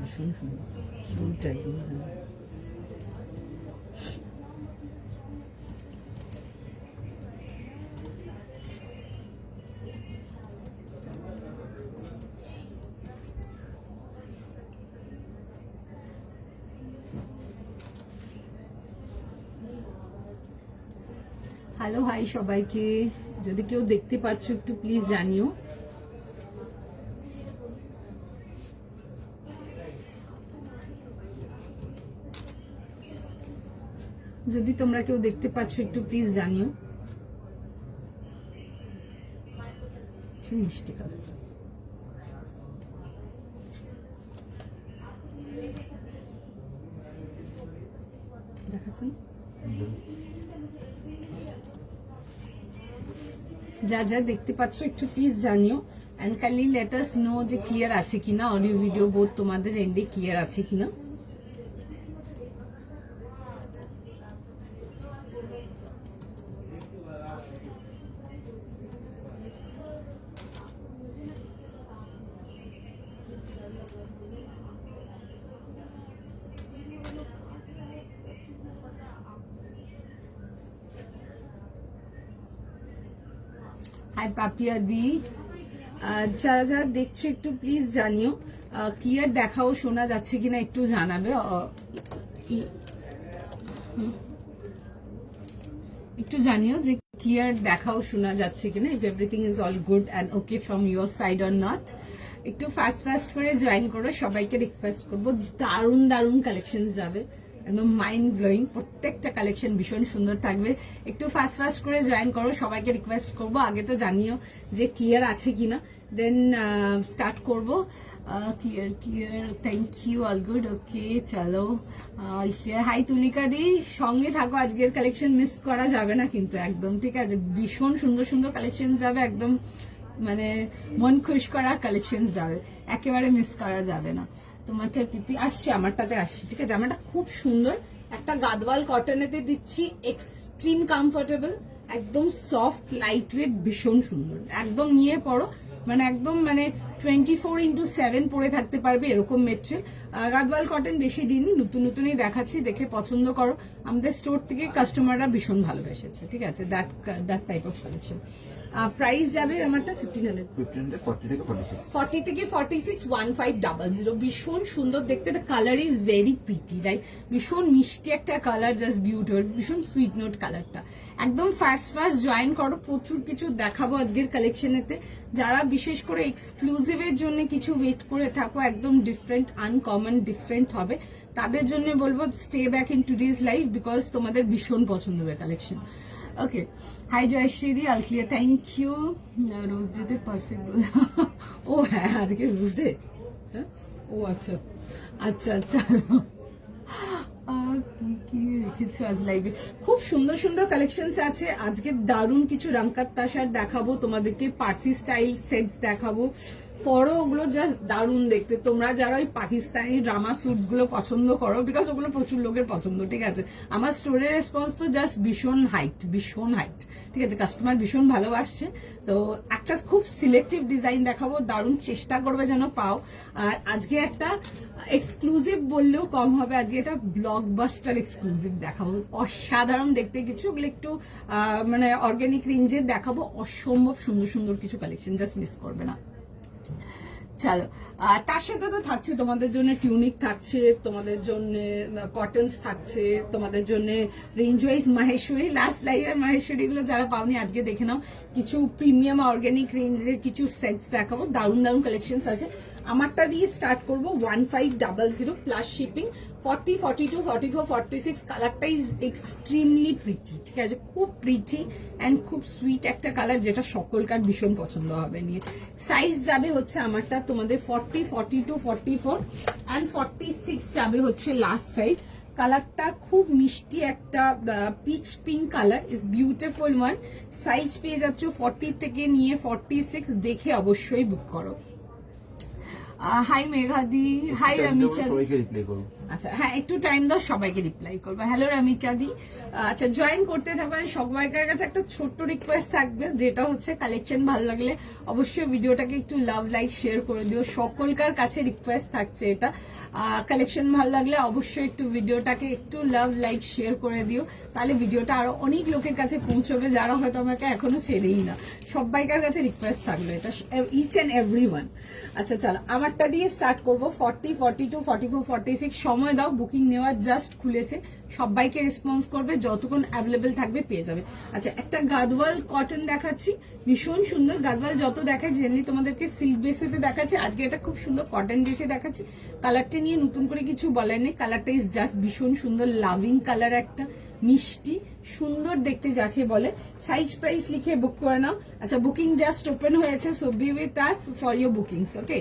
ভীষণ সুন্দর কিউট একদম। হ্যালো হাই সবাইকে, যদি কেউ দেখতে পাচ্ছ একটু প্লিজ জানিও। যদি তোমরা কেউ দেখতে পাচ্ছ একটু প্লিজ জানিও। মিষ্টি কালারটা দেখাচ্ছেন। যা যা দেখতে পাচ্ছ একটু প্লিজ জানিও, and kindly let us know যে ক্লিয়ার আছে কিনা, অডিও ভিডিও বোথ তোমাদের এন্ডে ক্লিয়ার আছে কিনা। হাই পাপিয়া দি, যারা যারা দেখছো একটু প্লিজ জানিও, ক্লিয়ার দেখাও শোনা যাচ্ছে কিনা একটু জানাবে। একটু জানিও যে ক্লিয়ার দেখাও শোনা যাচ্ছে কিনা, if everything is all good and okay from your side or not. একটু ফাস্ট ফাস্ট করে জয়েন করো, সবাইকে রিকোয়েস্ট করবো। দারুণ দারুণ কালেকশন যাবে, একদম মাইন্ড ব্লোয়িং, প্রত্যেকটা কালেকশন ভীষণ সুন্দর থাকবে। একটু ফাস্ট ফাস্ট করে জয়েন করো, সবাইকে রিকোয়েস্ট করবো। আগে তো জানিও যে ক্লিয়ার আছে কিনা, দেন স্টার্ট করবো। Clear clear, thank you, all good, okay চলো। হাই তুলিকা দি, সঙ্গে থাকো, আজকের কালেকশন মিস করা যাবে না কিন্তু একদম, ঠিক আছে? ভীষণ সুন্দর সুন্দর কালেকশন যাবে, একদম মানে মন খুশ করা কালেকশন যাবে, একেবারে মিস করা যাবে না। তোমারটা পিপি আসছে, আমারটাতে আসছে, ঠিক আছে? আমারটা খুব সুন্দর একটা গাদওয়াল কটনেতে দিচ্ছি, এক্সট্রিম কমফোর্টেবল, একদম সফট লাইট ওয়েট, ভীষণ সুন্দর। একদম নিয়ে পড়ো, মানে একদম মানে 24x7 পরে থাকতে পারবে এরকম মেটেরিয়াল। গাদওয়াল কটন বেশি দিন, নতুন নতুনই দেখাচ্ছি, দেখে পছন্দ করো। আমাদের স্টোর থেকে কাস্টমাররা ভীষণ ভালোবেসেছে, ঠিক আছে? That type of collection. Price যাবে আমারটা 1500, 40 থেকে 46, 1500। ভীষণ সুন্দর দেখতে, colour is very pretty, right? ভীষণ মিষ্টি একটা কালার, জাস্ট বিউটিফুল, ভীষণ সুইট নোট কালারটা। একদম ফাস্ট ফাস্ট জয়েন করো, প্রচুর কিছু দেখাবো আজকের কালেকশনেতে। যারা বিশেষ করে এক্সক্লুসিভের জন্য কিছু ওয়েট করে থাকো, একদম ডিফারেন্ট, আনকমন ডিফারেন্ট হবে, তাদের জন্য বলবো stay back in today's life, because তোমাদের ভীষণ পছন্দ হবে collection. Okay, hi Jayashree di, all clear, thank you. Rose day perfect rose, ও হ্যাঁ আজকে রোজ ডে, ও আচ্ছা আচ্ছা আচ্ছা। কি রেখেছো আজ লাইভে? খুব সুন্দর সুন্দর কালেকশন আছে আজকে, দারুণ কিছু রামকাত তাসার দেখাবো তোমাদেরকে, পার্সি স্টাইল সেটস দেখাবো। পরো ওগুলো জাস্ট দারুণ দেখতে। তোমরা যারা ওই পাকিস্তানি ড্রামা স্যুটস গুলো পছন্দ করো, বিকজ ওগুলো প্রচুর লোকের পছন্দ, ঠিক আছে? আমার স্টোরের রেসপন্স তো জাস্ট ভীষণ হাইট, ভীষণ হাইট, ঠিক আছে? কাস্টমার ভীষণ ভালোবাসছে। তো একটা খুব সিলেক্টিভ ডিজাইন দেখাবো, দারুণ চেষ্টা করবে যেন পাও। আর আজকে একটা এক্সক্লুসিভ বললেও কম হবে, আজকে এটা ব্লকবাস্টার এক্সক্লুসিভ দেখাবো, অসাধারণ দেখতে কিছু, ওগুলো একটু মানে অর্গানিক রেঞ্জের দেখাবো, অসম্ভব সুন্দর সুন্দর কিছু কালেকশন, জাস্ট মিস করবে না। চলো, তার সাথে তো থাকছে তোমাদের জন্য টিউনিক থাকছে, তোমাদের জন্য কটনস থাকছে, তোমাদের জন্য রেঞ্জ ওয়াইজ মাহেশ্বরী, লাস্ট লাইভের মাহেশ্বরী গুলো যারা পাওনি আজকে দেখে নাও। কিছু প্রিমিয়াম অর্গানিক রেঞ্জের কিছু সেটস দেখাবো, দারুণ দারুণ কালেকশন আছে। আমারটা দিয়ে স্টার্ট করবো 1500 প্লাস শিপিং, 40, 42, 44, 46 কালারটা ইজ এক্সট্রিমলি প্রিটি, ঠিক আছে? খুব প্রিটি অ্যান্ড খুব সুইট একটা কালার, যেটা সকলকার ভীষণ পছন্দ হবে। নিয়ে সাইজ যাবে হচ্ছে আমারটা তোমাদের 40, 42, 44 অ্যান্ড 46 যাবে হচ্ছে লাস্ট সাইজ। কালারটা খুব মিষ্টি একটা pitch pink colour, is beautiful one. Size পেয়ে যাচ্ছ 40 থেকে নিয়ে 46, দেখে অবশ্যই বুক করো। হাই মেঘাদি, হাই রামিচা, আচ্ছা হ্যাঁ, একটু টাইম দাও, সবাইকে রিপ্লাই করবো। হ্যালো রামিচাদি, আচ্ছা জয়েন করতে থাকবেন। সবাইকার কাছে একটা ছোট্ট রিকোয়েস্ট থাকবে, যেটা হচ্ছে কালেকশন ভালো লাগলে অবশ্যই ভিডিওটাকে একটু লাভ লাইক শেয়ার করে দিও। সকলকার কাছে রিকোয়েস্ট থাকছে এটা। কালেকশন ভালো লাগলে অবশ্যই একটু ভিডিওটাকে একটু লাভ লাইক শেয়ার করে দিও, তাহলে ভিডিওটা আরো অনেক লোকের কাছে পৌঁছবে যারা হয়তো আমাকে এখনো চেনেই না। সবাইকার কাছে রিকোয়েস্ট থাকবে এটা, ইচ অ্যান্ড এভরি ওয়ান। আচ্ছা চলো আমারটা দিয়ে স্টার্ট করবো। 40, 42, 44, 46 সময় দাও, বুকিং নেওয়ার জাস্ট খুলেছে, সবাইকে রেসপন্স করবে, যতক্ষণ অ্যাভেলেবেল থাকবে পেয়ে যাবে। আচ্ছা একটা গাদওয়াল কটন দেখাচ্ছি, ভীষণ সুন্দর। গাদওয়াল যত দেখায় জেনারেলি তোমাদেরকে সিল্ক বেসেতে দেখাচ্ছে, আজকে এটা খুব সুন্দর কটন বেসে দেখাচ্ছি। কালারটা নিয়ে নতুন করে কিছু বলার নেই, কালারটা ইজ জাস্ট ভীষণ সুন্দর, লাভিং কালার, একটা মিষ্টি সুন্দর দেখতে যাকে বলে। সাইজ প্রাইস লিখে বুক করে নাও। আচ্ছা বুকিং জাস্ট ওপেন হয়েছে, so be with us for your bookings, okay.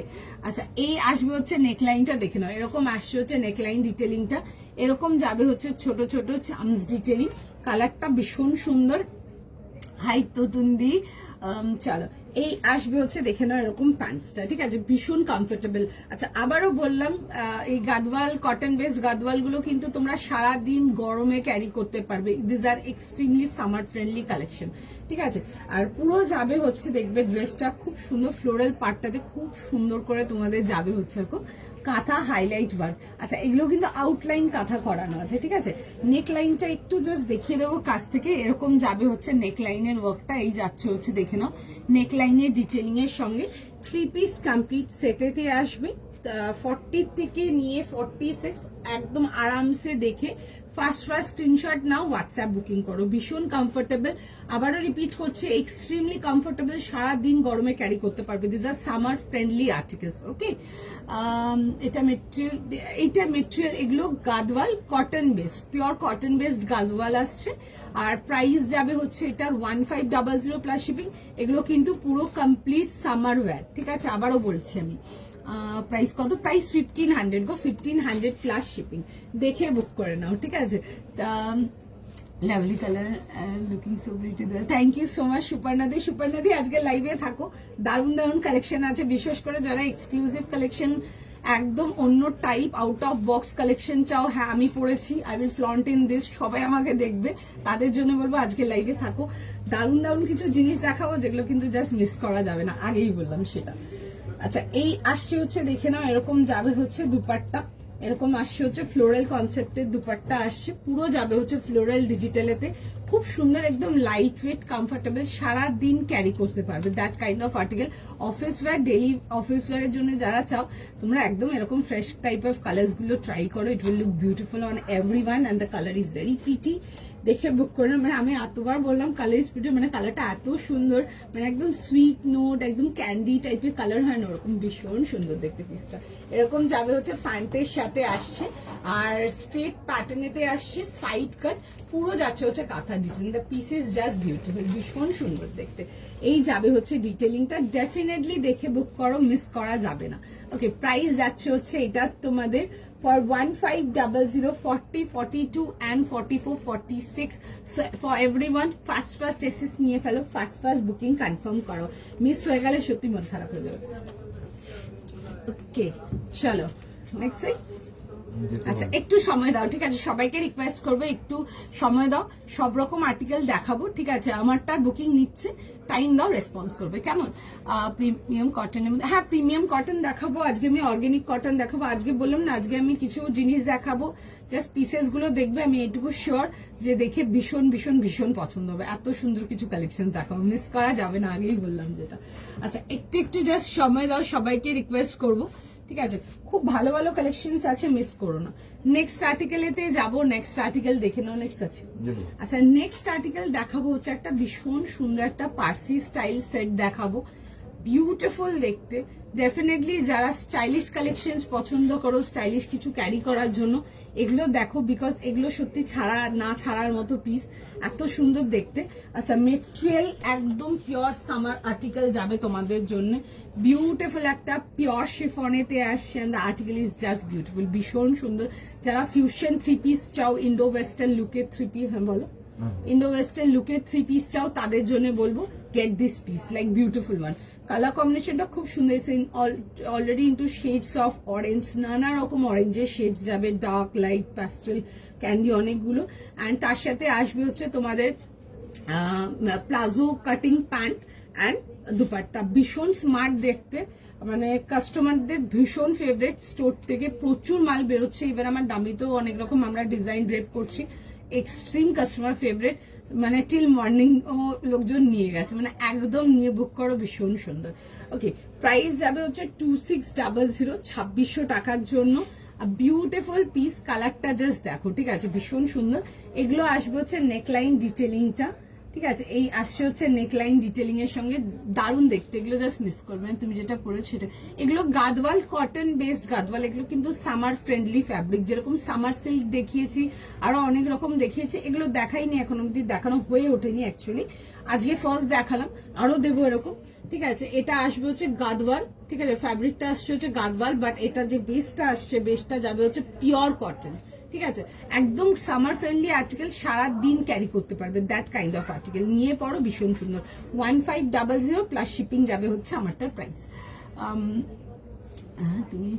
আচ্ছা এই আসবে হচ্ছে নেকলাইনটা দেখে নাও, এরকম আসছে হচ্ছে নেকলাইন ডিটেলিংটা, এরকম যাবে হচ্ছে ছোট ছোট চামস ডিটেলিং, কালারটা ভীষণ সুন্দর, হাইট তুতুন্দি। চলো এই আসবে হচ্ছে দেখে নাও এরকম প্যান্টসটা, ঠিক আছে, ভীষণ কমফোর্টেবল। আচ্ছা আবারও বললাম, এই গাদওয়াল কটন বেসড গাদওয়াল গুলো কিন্তু তোমরা সারাদিন গরমে ক্যারি করতে পারবে। This are extremely summer friendly collection, ঠিক আছে। আর পুরো যাবে হচ্ছে দেখবে ড্রেসটা খুব সুন্দর, ফ্লোরাল পার্টটাতে খুব সুন্দর করে তোমাদের যাবে হচ্ছে এরকম কাঁথা হাইলাইট ওয়ার্ক। আচ্ছা এগুলো কিন্তু আউটলাইন কাঁথা করানো আছে, ঠিক আছে। নেক লাইনটা একটু জাস্ট দেখিয়ে দেবো কাছ থেকে, এরকম যাবে হচ্ছে নেক লাইনের ওয়ার্কটা, এই যাচ্ছে হচ্ছে দেখে নাও নেক লাইনের ডিটেলিং এর সঙ্গে। 3 পিস কমপ্লিট সেটেতে আসবে, 40 থেকে নিয়ে 46 একদম আরামসে দেখে ফার্স্ট স্ক্রিনশট নাও, হোয়াটসঅ্যাপ বুকিং করো। ভীষণ কমফোর্টেবল, আবারও রিপিট করছে, এক্সট্রিমলি কমফোর্টেবল, সারাদিন গরমে ক্যারি করতে পারবে। This are summer friendly articles, okay. এটা মেটেরিয়াল এগুলো Gadwal cotton based, pure cotton based Gadwal আসছে। আর প্রাইস যাবে হচ্ছে এটার 1500 প্লাস শিপিং। এগুলো কিন্তু পুরো কমপ্লিট সামার ওয়্যার, ঠিক আছে, আবারও বলছি আমি। প্রাইস কত? প্রাইস 1500 গো, 1500 প্লাস শিপিং। দেখে বুক করে নাও, ঠিক আছে। Lovely colour, looking so pretty. Thank you so much Suparnadi. Suparnadi আজকে লাইভে থাকো, দারুণ দারুণ কালেকশন আছে, বিশেষ করে যারা এক্সক্লুসিভ কালেকশন, একদম অন্য type out of box collection চাও, হ্যাঁ আমি পড়েছি, I will flaunt in this, সবাই আমাকে দেখবে, তাদের জন্য বলবো আজকে লাইভে থাকো। দারুণ দারুণ কিছু জিনিস দেখাবো যেগুলো কিন্তু জাস্ট মিস করা যাবে না, আগেই বললাম সেটা। আচ্ছা এই আসছে হচ্ছে দেখে নাও এরকম যাবে হচ্ছে দুপাট্টা, এরকম আসছে হচ্ছে ফ্লোরাল কনসেপ্টের দুপাট্টা আসছে, পুরো যাবে হচ্ছে ফ্লোরাল ডিজিটালেতে, খুব সুন্দর, একদম লাইট ওয়েট কমফোর্টেবল, সারা দিন ক্যারি করতে পারবে, that kind of article. Office wear, daily office ওয়্যারের জন্য যারা চাও তোমরা একদম এরকম ফ্রেশ টাইপ অফ কালার্স গুলো ট্রাই করো, it will look beautiful on everyone and the colour is very pretty. দেখে বুক করে, মানে আমি এতবার বললাম কালার ইজ প্রিটি, মানে কালারটা এত সুন্দর, মানে একদম সুইট নোট, একদম ক্যান্ডি টাইপের কালার হয় না, ওরকম ভীষণ সুন্দর দেখতে পিসটা। এরকম যাবে হচ্ছে প্যান্টের সাথে আসছে, আর স্ট্রেট প্যাটার্নেতে আসছে, সাইড কাট, পুরো যাচ্ছে হচ্ছে কাঁথা detailing. The piece is just beautiful, ভীষণ সুন্দর দেখতে। এই যাবে হচ্ছে ডিটেলিংটা, ডেফিনেটলি দেখে বুক করো, মিস করা যাবে না। ওকে প্রাইস যাচ্ছে হচ্ছে এটা তোমাদের for 1500, 40, 42 and 44, 46. So for everyone first SS নিয়ে ফেলো, ফার্স্ট বুকিং কনফার্ম করো, মিস হয়ে গেলে সত্যি মন খারাপ হয়ে যাবে। ওকে চলো নেক্সট। আচ্ছা একটু সময় দাও, ঠিক আছে, সবাইকে রিকোয়েস্ট করবো একটু সময় দাও, সব রকম আর্টিকেল দেখাবো, ঠিক আছে। আমারটা বুকিং নিচ্ছে, টাইম দাও, রেসপন্স করবে, কেমন। প্রিমিয়াম কটনের মধ্যে, হ্যাঁ প্রিমিয়াম কটন দেখাবো আজকে, আমি অর্গানিক কটন দেখাবো আজকে, বললাম না আজকে আমি কিছু জিনিস দেখাবো, জাস্ট পিসেস গুলো দেখবে, আমি এটুকু শিওর যে দেখে ভীষণ ভীষণ ভীষণ পছন্দ হবে, এত সুন্দর কিছু কালেকশন দেখাবো, মিস করা যাবে না, আগেই বললাম যেটা। আচ্ছা একটু জাস্ট সময় দাও, সবাইকে রিকোয়েস্ট করবো, ঠিক আছে, খুব ভালো ভালো কালেকশনস আছে, মিস করো না। নেক্সট আর্টিকেলেতে যাবো, নেক্সট আর্টিকেল দেখে নাও, নেক্সট আছে। আচ্ছা নেক্সট আর্টিকেল দেখাবো হচ্ছে একটা ভীষণ সুন্দর একটা পার্সি স্টাইল সেট দেখাবো, বিউটিফুল দেখতে। ডেফিনেটলি যারা স্টাইলিশ কালেকশন পছন্দ করো, স্টাইলিশ কিছু ক্যারি করার জন্য এগুলো দেখো, বিকজ এগুলো সত্যি ছাড়ার মতো পিস, এত সুন্দর দেখতে। আচ্ছা মেটেরিয়াল একদম পিওর সামার আর্টিকেল যাবে তোমাদের জন্য, বিউটিফুল একটা পিওর শিফনেতে আসছে, the article is just beautiful, ভীষণ সুন্দর। যারা ফিউশন 3 পিস চাও, ইন্ডো ওয়েস্টার্ন লুকের 3 পিস, হ্যাঁ বলো, ইন্ডো ওয়েস্টার্ন লুকের 3 পিস চাও, তাদের জন্য বলবো get this piece, like beautiful one. Colour কম্বিনেশনটা খুব সুন্দর, already into shades of orange, নানা রকম অরেঞ্জের শেডস যাবে, ডার্ক, লাইট, প্যাস্টেল, ক্যান্ডি অনেকগুলো। অ্যান্ড তার সাথে আসবে হচ্ছে তোমাদের palazzo cutting pant and dupatta. ভীষণ স্মার্ট দেখতে, মানে কাস্টমারদের ভীষণ ফেভারিট। স্টোর থেকে প্রচুর মাল বেরোচ্ছে, এবার আমার দামিতেও অনেক রকম আমরা ডিজাইন ড্রেপ করছি। এক্সট্রিম কাস্টমার ফেভারিট, মানে টিল মর্নিং ও লোকজন নিয়ে গেছে, মানে একদম নিয়ে বুক করো, ভীষণ সুন্দর। ওকে, প্রাইস যাবে হচ্ছে 2600, 2600 টাকার জন্য। বিউটিফুল পিস, কালারটা জাস্ট দেখো, ঠিক আছে, ভীষণ সুন্দর। এগুলো আসবে হচ্ছে নেকলাইন ডিটেলিংটা, ঠিক আছে, এই আসছে হচ্ছে নেকলাইন ডিটেলিং এর সঙ্গে, দারুণ দেখতে। এগুলো জাস্ট মিস করবে না, তুমি যেটা পরেছো সেটা। এগুলো গাদওয়াল, কটন বেসড গাদওয়াল, এগুলো কিন্তু সামার ফ্রেন্ডলি ফ্যাব্রিক। যেরকম সামার সিল্ক দেখিয়েছি, আরো অনেক রকম দেখিয়েছি, এগুলো দেখাইনি এখন অব্দি, দেখানো হয়ে ওঠেনি অ্যাকচুয়ালি, আজকে ফার্স্ট দেখালাম, আরো দেবো এরকম, ঠিক আছে। এটা আসবে হচ্ছে গাদওয়াল, ঠিক আছে, ফ্যাব্রিকটা আসছে হচ্ছে গাদওয়াল, বাট এটা যে বেসটা আসছে, বেসটা যাবে হচ্ছে পিওর কটন, ঠিক আছে, একদম সামার ফ্রেন্ডলি আর্টিকেল, সারা দিন ক্যারি করতে পারবে, দ্যাট কাইন্ড অফ আর্টিকেল। নিয়ে পড়ো, ভীষণ সুন্দর। 1500 প্লাস শিপিং যাবে হচ্ছে আমারটার প্রাইস। তুমি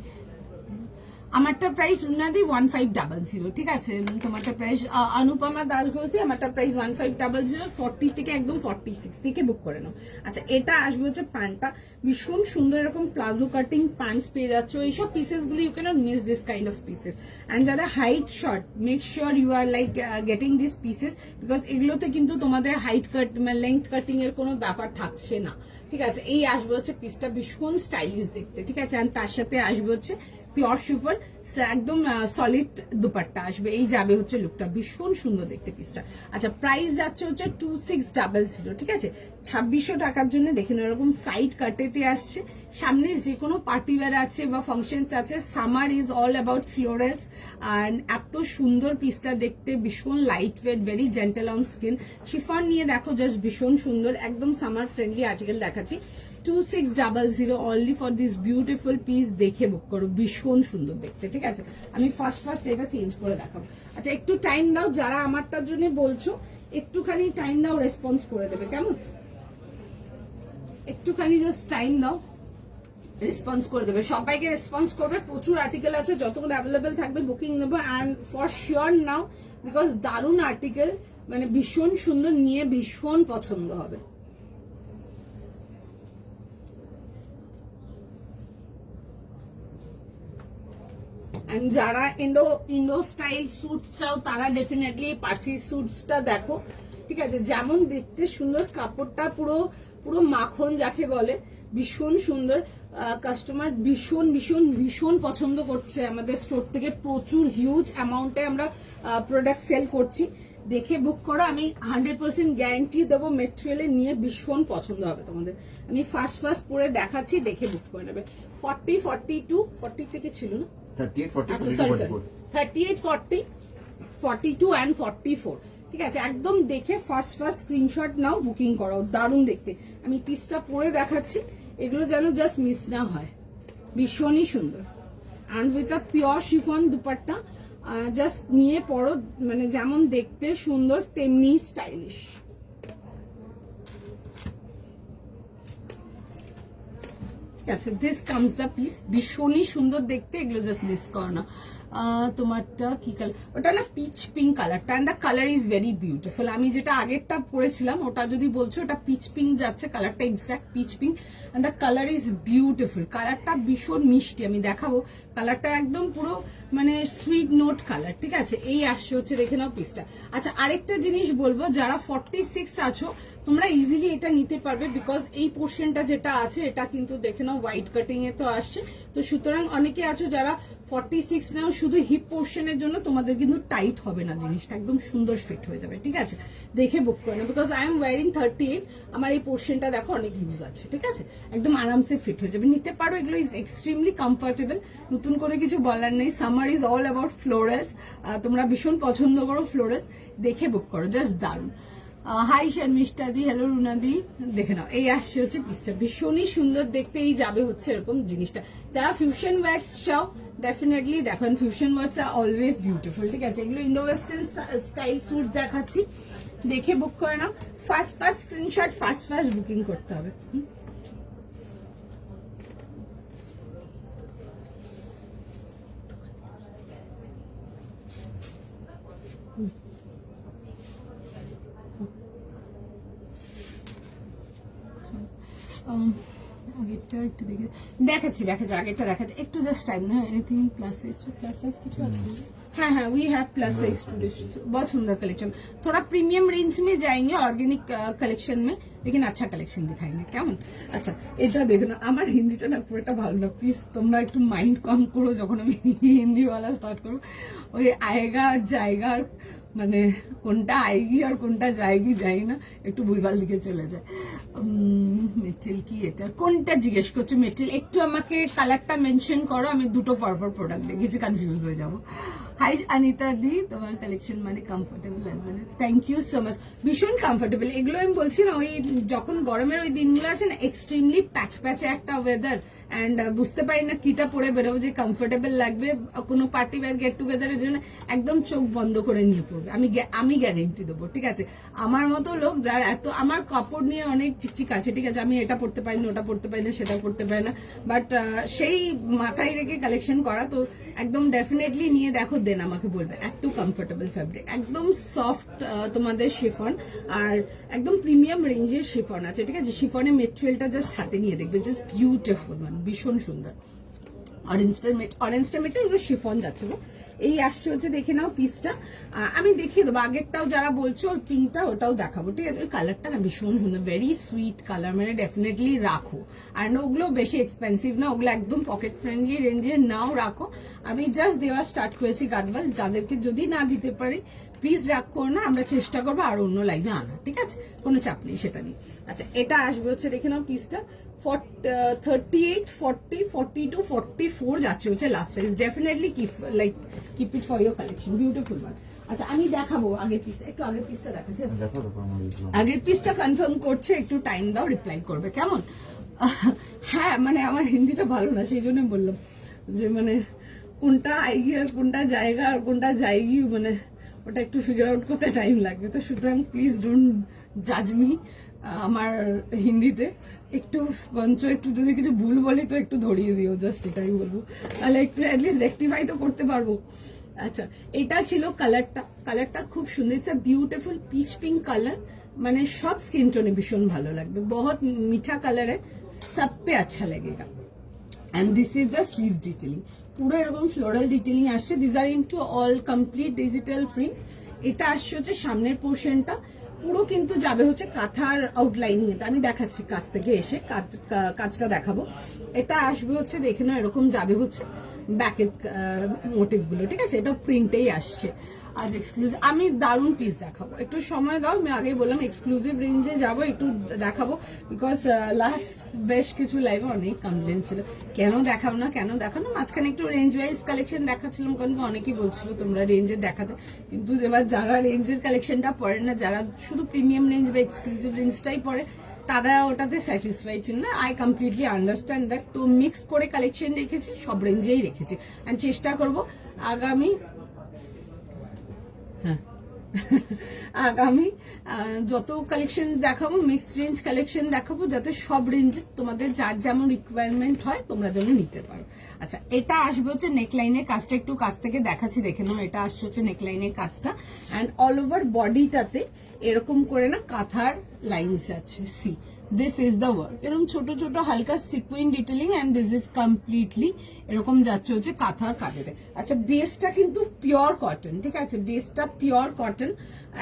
আমারটা প্রাইস রুনাদি 1500, ঠিক আছে। তোমারটা প্রাইস অনুপমা দাস ঘোষ, আমারটা প্রাইস 1500, 40 থেকে একদম 46 থেকে বুক করে নাও। আচ্ছা, এটা আসবে হচ্ছে প্যান্টটা, ভীষণ সুন্দর, এরকম প্লাজো কাটিং প্যান্টস পেয়ে যাচ্ছ। এইসব পিসেস গুলো you can't miss this kind of pieces. And যারা height short, make sure you are like getting this pieces, because এগুলোতে কিন্তু তোমাদের হাইট কাট মানে লেন্থ কাটিং এর কোনো ব্যাপার থাকছে না, ঠিক আছে। এই আসবে হচ্ছে পিসটা, ভীষণ স্টাইলিশ দেখতে, ঠিক আছে। অ্যান্ড তার সাথে আসবে হচ্ছে পিওর শিফন, একদম সলিড দুপাট্টা আসবে, এই যাবে হচ্ছে লুকটা, ভীষণ সুন্দর দেখতে পিসটা। আচ্ছা, প্রাইস যাচ্ছে হচ্ছে 2600, ঠিক আছে, 2600 টাকার জন্য। দেখেন এরকম সাইড কাটেতে আসছে, সামনে যে কোনো পার্টি ওয়্যার আছে বা ফাংশনস আছে, সামার ইজ অল অ্যাবাউট ফ্লোরালস। আর এত সুন্দর পিসটা দেখতে, ভীষণ light weight, very gentle on skin. Chiffon নিয়ে দেখো, জাস্ট ভীষণ সুন্দর, একদম সামার ফ্রেন্ডলি আর্টিকেল দেখাচ্ছি। 2600 only for this beautiful piece, দেখে বুক করো, ভীষণ সুন্দর দেখতে, ঠিক আছে। আমি ফার্স্ট এটা চেঞ্জ করে দেখাবো। আচ্ছা, একটু টাইম দাও, যারা আমারটার জন্য বলছো একটুখানি টাইম দাও, রেসপন্স করে দেবে, কেমন? একটুখানি জাস্ট টাইম দাও, রেসপন্স করে দেবে, সবাইকে রেসপন্স করবে। প্রচুর আর্টিকেল আছে, যতগুলো অ্যাভেলেবেল থাকবে বুকিং নেবো। And for sure now, because দারুণ আর্টিকেল, মানে ভীষণ সুন্দর, নিয়ে ভীষণ পছন্দ হবে। যারা ইন্ডো স্টাইল স্যুটস চাও, তারা ডেফিনেটলি পার্সি স্যুটসটা দেখো, ঠিক আছে। যেমন দেখতে সুন্দর, কাপড়টা পুরো পুরো মাখন যাকে বলে, ভীষণ সুন্দর। কাস্টমার ভীষণ ভীষণ ভীষণ পছন্দ করছে আমাদের স্টোর থেকে, প্রচুর হিউজ অ্যামাউন্টে আমরা প্রোডাক্ট সেল করছি। দেখে বুক করো, আমি 100% গ্যারান্টি দেবো, মেটেরিয়ালে নিয়ে ভীষণ পছন্দ হবে তোমাদের। আমি ফার্স্ট পরে দেখাচ্ছি, দেখে বুক করে নেবে। 40, 42, 40 থেকে ছিল না, 38, 40, আচ্ছা 42, 38, 40, 42 and 44, ঠিক আছে। একদম দেখে ফার্স্ট স্ক্রিনশট নাও, বুকিং করো, দারুণ দেখতে। আমি পিসটা পরে দেখাচ্ছি, এগুলো যেন জাস্ট মিস না হয়, ভীষণই সুন্দর। And with a pure chiffon dupatta, just নিয়ে পরো, মানে যেমন দেখতে সুন্দর তেমনি স্টাইলিশ। আচ্ছা, দিস কামস দ্য পিস, ভীষণই সুন্দর দেখতে, এগুলো জাস্ট মিস করো না। তোমারটা কি কালার? ওটা না পিচ পিঙ্ক কালারটা, and the colour is very beautiful. আমি যেটা আগেরটা পরেছিলাম ওটা যদি বলছো, ওটা পিচ পিঙ্ক যাচ্ছে, কালারটা exact peach pink, and the colour is beautiful. কালারটা ভীষণ মিষ্টি, আমি দেখাবো। কালারটা একদম পুরো মানে সুইট নোট কালার, ঠিক আছে। এই আসছে হচ্ছে, দেখে নাও পিসটা। আচ্ছা, আরেকটা জিনিস বলবো, যারা 46 আছো তোমরা ইজিলি এটা নিতে পারবে, বিকজ এই পোর্শনটা যেটা আছে এটা কিন্তু দেখে নাও হোয়াইট কাটিং এ তো আসছে। তো সুতরাং অনেকে আছো যারা 46 নাও, শুধু হিপ পোর্শনের জন্য তোমাদের কিন্তু টাইট হবে না, জিনিসটা একদম সুন্দর ফিট হয়ে যাবে, ঠিক আছে। দেখে বুক করে না, বিকজ আই এম ওয়ারিং 38, আমার এই পোর্শনটা দেখো অনেক ইউজ আছে, ঠিক আছে, একদম আরামসে ফিট হয়ে যাবে, নিতে পারো। এগুলো ইজ এক্সট্রিমলি কমফোর্টেবল, নতুন করে কিছু বলার নেই। সামার ইজ অল অ্যাবাউট ফ্লোরালস, তোমরা ভীষণ পছন্দ করো ফ্লোরালস, দেখে বুক করো, জাস্ট দারুণ। হাই শর্মিষ্ঠা দি, হ্যালো রুনা দি, দেখে নাও। এই আসছে হচ্ছে পিসটা, ভীষণই সুন্দর দেখতে, এই যাবে হচ্ছে এরকম জিনিসটা। যারা ফিউশন ওয়্যার্স চাও ডেফিনেটলি দেখেন, fusion wires are always beautiful, ঠিক আছে। এগুলো ইন্ডো ওয়েস্টার্ন স্টাইল স্যুট দেখাচ্ছি, দেখে বুক করে নাও, ফার্স্ট স্ক্রিনশট, ফার্স্ট বুকিং করতে হবে। আগেরটা একটু দেখাচ্ছি আগেরটা দেখাচ্ছি, একটু জাস্ট টাইম না। এনিথিং প্লাস সাইজ কিছু আছে? हाँ हाँ we have plus size students, बहुत सुंदर कलेक्शन। थोड़ा प्रीमियम रेंज में जाएंगे ऑर्गेनिक कलेक्शन में, लेकिन अच्छा कलेक्शन दिखाएंगे কেমন। আচ্ছা এটা দেখো না, আমার হিন্দিটা না পুরোটা ভালো না, প্লিজ তোমরা একটু মাইন্ড কম করো যখন আমি হিন্দিওয়ালা স্টার্ট করবো। ওই আয়েগা আর জায়গা, মানে কোনটা আয়েগি আর কোনটা যায়গি যাই না, একটু ভুলভাল দিকে চলে যায়। মেটেরিয়াল কি এটা, কোনটা জিজ্ঞেস করছো মেটেরিয়াল? একটু আমাকে কালারটা মেনশন করো, আমি দুটো পরপর প্রোডাক্ট দেখেছি, কনফিউজ হয়ে যাবো। হাই অনিতা দি, তোমার কালেকশন মানে কমফোর্টেবল আসবে। থ্যাংক ইউ সো মাচ, ভীষণ কমফোর্টেবল। এগুলো আমি বলছি না, ওই যখন গরমের ওই দিনগুলো আছে না, এক্সট্রিমলি প্যাচে একটা ওয়েদার, অ্যান্ড বুঝতে পারি না কিটা পরে বেরোবো যে কমফোর্টেবল লাগবে। কোনো পার্টি ওয়্যার গেট টুগেদারের জন্য একদম চোখ বন্ধ করে নিয়ে পড়বে, আমি গ্যারেন্টি দেবো। ঠিক আছে, আমার মতো লোক যার এত, আমার কাপড় নিয়ে অনেক চিকচিক আছে, ঠিক আছে, আমি এটা পড়তে পারি না, ওটা পড়তে পারি না, সেটা পড়তে পারি না, বাট সেই মাথায় রেখে কালেকশন করা, তো একদম ডেফিনেটলি নিয়ে দেখো, দেন আমাকে বলবে। এত কমফোর্টেবল ফ্যাব্রিক, একদম সফট তোমাদের শিফন, আর একদম প্রিমিয়াম রেঞ্জের শিফন আছে। ঠিক আছে, শিফনের মেটেরিয়ালটা জাস্ট হাতে নিয়ে দেখবে, জাস্ট বিউটিফুল, মানে ভীষণ সুন্দর। অরেঞ্জটা মেটেরিয়াল, শিফন যাচ্ছে গো। এই আসছে হচ্ছে, দেখে নাও পিসটা, আমি দেখিয়ে দেবো। আগেরটাও যারা বলছো ওই পিঙ্কটা, ওটাও দেখাবো। ঠিক আছে, ওই কালারটা না ভীষণ সুন্দর, ভেরি সুইট কালার, মানে ডেফিনেটলি রাখো। আর ওগুলো বেশি এক্সপেন্সিভ না, ওগুলো একদম পকেট ফ্রেন্ডলি রেঞ্জে, নাও রাখো। আমি জাস্ট দেওয়া স্টার্ট করেছি গাদওয়াল, যাদেরকে যদি না দিতে পারি প্লিজ রাগ করো না, আমরা চেষ্টা করবো আর অন্য লাইভে আনা। ঠিক আছে, কোনো চাপ নেই সেটা নিয়ে। আচ্ছা এটা আসবে হচ্ছে, দেখে নাও পিসটা 38, 40, 42, 44 যাচ্ছে হচ্ছে last size. Definitely keep it for your collection, beautiful one. আচ্ছা আমি দেখাবো আগের পিস, একটু আগের পিসটা দেখাচ্ছি। আগের পিসটা কনফার্ম করছে, একটু টাইম দাও, রিপ্লাই করবে কেমন। হ্যাঁ মানে আমার হিন্দিটা ভালো না, সেই জন্য বললাম যে মানে কোনটা আইগি আর কোনটা জায়গা আর কোনটা যায়গি, মানে ওটা একটু ফিগার আউট করতে টাইম লাগবে। তো সুতরাং প্লিজ ডোন্ট জাজ মি আমার হিন্দিতে। একটু পঞ্চ একটু যদি কিছু ভুল বলি তো একটু ধরিয়ে দিও, জাস্ট এটাই বলবো, তাহলে একটু অ্যাটলিস্ট রেক্টিফাই তো করতে পারবো। আচ্ছা এটা ছিল কালারটা খুব সুন্দর, it's a beautiful pitch pink colour, মানে সব স্কিন টোনে ভীষণ ভালো লাগবে, বহুত মিঠা কালার है, सब पे अच्छा लगेगा। And this is the sleeves detailing, পুরো এরকম ফ্লোরাল ডিটেলিং আসছে। This are into all complete digital print. এটা আসছে হচ্ছে সামনের পোর্শনটা পুরো কিন্তু যাবে হচ্ছে কাঁথার আউটলাইনিং এ, আমি দেখাচ্ছি কাছ থেকে এসে, কাজটা দেখাবো। এটা আসবে হচ্ছে, দেখে না এরকম যাবে হচ্ছে ব্যাকের মোটিভ গুলো। ঠিক আছে, এটা প্রিন্টেই আসছে। আজ এক্সক্লুসিভ, আমি দারুণ পিস দেখাবো, একটু সময় দাও। আমি আগেই বললাম এক্সক্লুসিভ রেঞ্জে যাবো, একটু দেখাবো, বিকজ লাস্ট বেশ কিছু লাইভে অনেক কমপ্লেন ছিল কেন দেখাবো না। মাঝখানে একটু রেঞ্জ ওয়াইজ কালেকশন দেখাচ্ছিলাম, কারণ অনেকেই বলছিল তোমরা রেঞ্জে দেখাতে, কিন্তু এবার যারা রেঞ্জের কালেকশনটা পড়ে না, যারা শুধু প্রিমিয়াম রেঞ্জ বা এক্সক্লুসিভ রেঞ্জটাই পড়ে, তারা ওটাতে স্যাটিসফাইড ছিল না। I completely understand that. তো মিক্স করে কালেকশন রেখেছি, সব রেঞ্জেই রেখেছি, আর চেষ্টা করবো আগামী যত কালেকশন দেখাবো, মিক্সড রেঞ্জ কালেকশন দেখাবো, যাতে সব রেঞ্জে তোমাদের যার যেমন রিকোয়ারমেন্ট হয় তোমরা যেন নিতে পারো। আচ্ছা এটা আসবে হচ্ছে নেকলাইনের কাজটা, একটু কাছ থেকে দেখাচ্ছি, দেখে নাও। এটা আসছে হচ্ছে নেকলাইনের কাজটা, অ্যান্ড অল ওভার বডিটাতে এরকম করে না কাঁথার লাইনস আছে। C this is the work, এরকম ছোট ছোট হালকা sequin detailing, and this is completely এরকম যাচ্ছে হচ্ছে কাঁথার কাজেতে। আচ্ছা বেসটা কিন্তু পিওর কটন, ঠিক আছে, বেসটা পিওর কটন,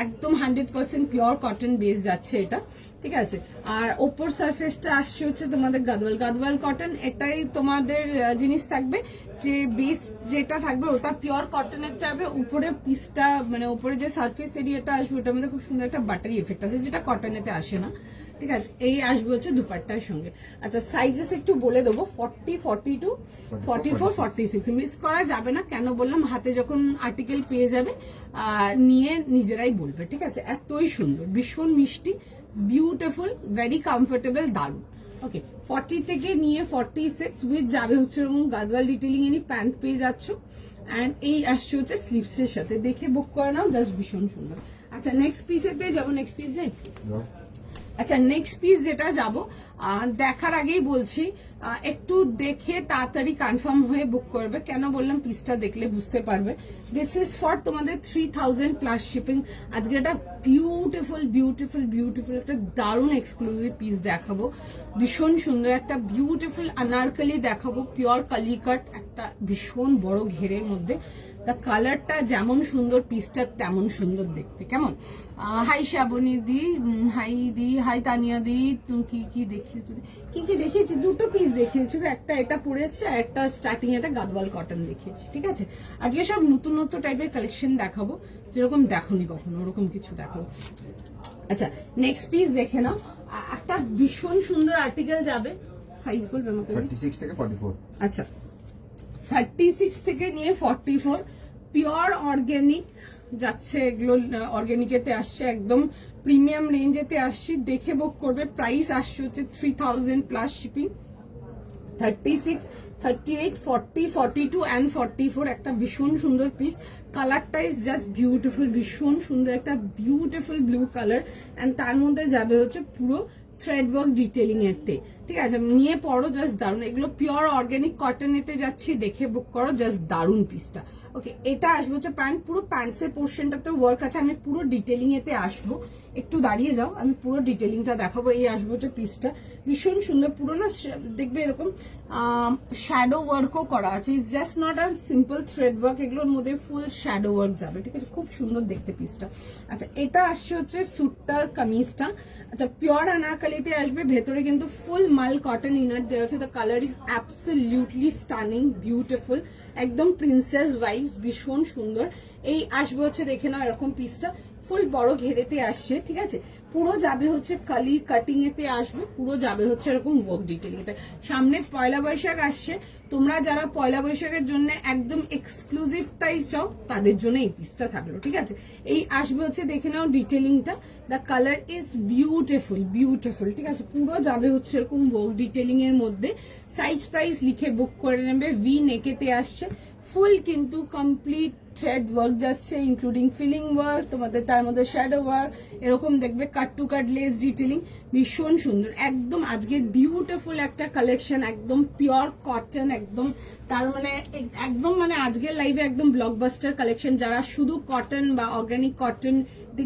একদম 100% পিওর কটন বেস যাচ্ছে এটা। ঠিক আছে, আর ওপর সারফেসটা আসছে হচ্ছে তোমাদের গাদওয়াল কটন। এটাই তোমাদের জিনিস থাকবে যে বেস যেটা থাকবে ওটা পিওর কটনের থাকবে। উপরে পিসটা মানে উপরে যে সারফেস এরিয়াটা আসবে ওটার মধ্যে খুব সুন্দর একটা বাটারি এফেক্ট আছে, যেটা কটনেতে আসে না। ঠিক আছে, এই আসবে হচ্ছে দুপাট্টার সঙ্গে। আচ্ছা সাইজেস একটু বলে দেবো, 40, 42, 44, 46 মিস করা যাবে না। কেন বললাম, হাতে যখন আর্টিকেল পেয়ে যাবে নিয়ে নিজেরাই বলবে। ঠিক আছে, এতই সুন্দর, ভীষণ মিষ্টি, বিউটিফুল, ভেরি কমফোর্টেবল, দারুণ। ওকে 40 থেকে নিয়ে 46 উইথ যাবে হচ্ছে এরকম গাদওয়াল ডিটেলিং এনি প্যান্ট পেয়ে যাচ্ছ, অ্যান্ড এই আসছে হচ্ছে স্লিভস এর সাথে। দেখে বুক করে নাও, জাস্ট ভীষণ সুন্দর। আচ্ছা নেক্সট পিসেতে যাবো, নেক্সট পিস যাই। আচ্ছা নেক্সট পিস যেটা যাব, দেখার আগেই বলছি একটু দেখে তাড়াতাড়ি কনফার্ম হয়ে বুক করবে। কেন বললাম, পিসটা দেখলে বুঝতে পারবে। দিস ইজ ফর তোমাদের 3000 প্লাস শিপিং। আজকে একটা বিউটিফুল বিউটিফুল বিউটিফুল একটা দারুণ এক্সক্লুসিভ পিস দেখাবো, ভীষণ সুন্দর একটা বিউটিফুল আনারকলি দেখাবো, পিওর কালিকাট, একটা ভীষণ বড় ঘেরের মধ্যে। দ্য কালারটা যেমন সুন্দর, পিসটা তেমন সুন্দর দেখতে। কেমন? হাই শ্রাবণী দি, হাই দি, হাই তানিয়া দি, তুমি কি কি দেখিয়েছো? কি কি দেখিয়েছি? দুটো পিস দেখিয়েছো, একটা এটা পড়েছে আর একটা স্টার্টিং এটা গাদওয়াল কটন দেখিয়েছি। ঠিক আছে, আজকে সব নতুন নতুন টাইপের কালেকশন দেখাবো, যেরকম দেখোনি কখনো ওরকম কিছু দেখাবো। আচ্ছা নেক্সট পিস দেখে নাও, একটা ভীষণ সুন্দর আর্টিকেল যাবে। সাইজ বলবে আমাকে? 36 থেকে 44। আচ্ছা 36 থেকে নিয়ে 44, পিওর অর্গ্যানিক যাচ্ছে এগুলো, অর্গ্যানিকেতে আসছে, একদম প্রিমিয়াম রেঞ্জেতে আসছে। দেখে বুক করবে। প্রাইস আসছে হচ্ছে 3000 প্লাস শিপিং। 36, 38, 40, 42 অ্যান্ড 44 একটা ভীষণ সুন্দর পিস। কালারটা ইজ জাস্ট বিউটিফুল, ভীষণ সুন্দর একটা বিউটিফুল ব্লু কালার, অ্যান্ড তার মধ্যে যাবে হচ্ছে পুরো থ্রেড ওয়ার্ক ডিটেলিং এতে। ঠিক আছে, নিয়ে পড়ো, জাস্ট দারুণ। এগুলো পিওর অর্গ্যানিক কটনেতে যাচ্ছি, দেখে বুক করো, জাস্ট দারুণ পিসটা। ওকে, এটা আসবে হচ্ছে প্যান্ট, পুরো প্যান্টসের পোর্শনটাতে ওয়ার্ক আছে। আমি পুরো ডিটেলিং এতে আসবো, একটু দাঁড়িয়ে যাও, আমি পুরো ডিটেলিংটা দেখাবো। এই আসবো হচ্ছে পিসটা, ভীষণ সুন্দর। পুরো না দেখবে এরকম শ্যাডো ওয়ার্কও করা আছে, it's just not a simple thread work, এগুলোর মধ্যে ফুল শ্যাডো ওয়ার্ক যাবে। ঠিক আছে, খুব সুন্দর দেখতে পিসটা। আচ্ছা এটা আসছে হচ্ছে স্যুটটার কামিজটা। আচ্ছা পিওর আনারকলিতে আসবে, ভেতরে কিন্তু ফুল মাল কটন ইনার দেওয়া আছে। The colour is absolutely stunning, beautiful, একদম প্রিন্সেস ভাইবস, ভীষণ সুন্দর। এই আসবে হচ্ছে দেখে নাও এরকম পিসটা, ফুল বড় ঘেরেতে আসছে। ঠিক আছে, পুরো যাবে হচ্ছে কালি কাটিং এতে আসবে, পুরো যাবে হচ্ছে এরকম ওয়ার্ক ডিটেলিং এতে। সামনে পয়লা বৈশাখ আসছে, তোমরা যারা পয়লা বৈশাখের জন্য একদম এক্সক্লুসিভ টাইস চাও, তাদের জন্য এই পিসটা থাকলো। ঠিক আছে, এই আসবে হচ্ছে দেখে নাও ডিটেলিংটা। The colour is beautiful beautiful. ঠিক আছে, পুরো যাবে হচ্ছে এরকম ওয়ার্ক ডিটেলিং এর মধ্যে। সাইজ প্রাইস লিখে বুক করে নেবে। ভি নেকেতে আসছে, ফুল কিন্তু কমপ্লিট থ্রেড ওয়ার্ক যাচ্ছে, ইনক্লুডিং ফিলিং ওয়ার্ক, তোমাদের তার মধ্যে শ্যাডো ওয়ার্ক, এরকম দেখবে কাট টু কাট লেস ডিটেলিং, ভীষণ সুন্দর। একদম আজকের বিউটিফুল একটা কালেকশন, একদম পিওর কটন, একদম তার মানে একদম মানে আজকের লাইভে একদম ব্লকবাস্টার কালেকশন। যারা শুধু কটন বা অর্গানিক কটন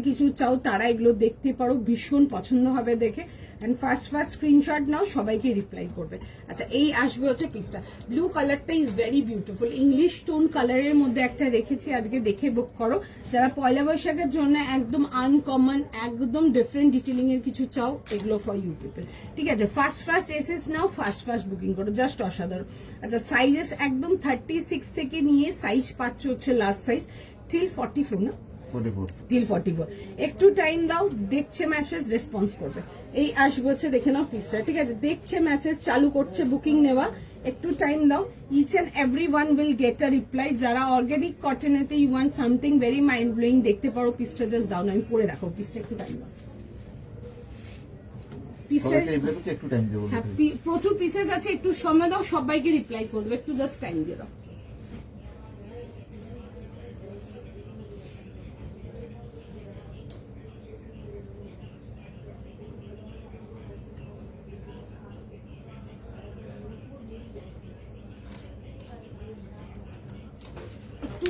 কিছু চাও, তারা এগুলো দেখতে পারো, ভীষণ পছন্দ হবে দেখে। এন্ড ফার্স্ট স্ক্রিনশট নাও, সবাইকে রিপ্লাই করবে। আচ্ছা এই আসবে হচ্ছে পিসটা, ব্লু কালারটা is very beautiful, English tone কালারের মধ্যে একটা রেখেছি, আজকে দেখে বুক করো। যারা পয়লা বৈশাখের জন্য একদম আনকমন, একদম ডিফারেন্ট ডিটেলিং এর কিছু চাও, এগুলো ফর ইউ পিপল। ঠিক আছে, ফার্স্ট এসএস নাও, ফার্স্ট বুকিং করো, জাস্ট অসাধারণ। আচ্ছা সাইজেস একদম 36 থেকে নিয়ে সাইজ পাচ্ছ হচ্ছে লাস্ট সাইজ টিল 44 না, 44 টিল 44। একটু টাইম দাও, দেখছে মেসেজ, রেসপন্স করবে। এই আসবে হচ্ছে দেখে নাও পিসটা। ঠিক আছে, দেখছে মেসেজ, চালু করছে বুকিং নেওয়া, একটু টাইম দাও। Each and every one will get a reply. যারা অর্গানিক কটনেতে you want something very mind blowing দেখতে পারো, পিসটা জাস্ট দাও না, আমি পরে দেখো পিসটা, একটু টাইম দাও। একটু টাইম দেবো, হ্যাঁ প্রচুর পিসেস আছে, একটু সময় দাও, সবাইকে রিপ্লাই করে দেবে, একটু জাস্ট টাইম দিয়ে দাও।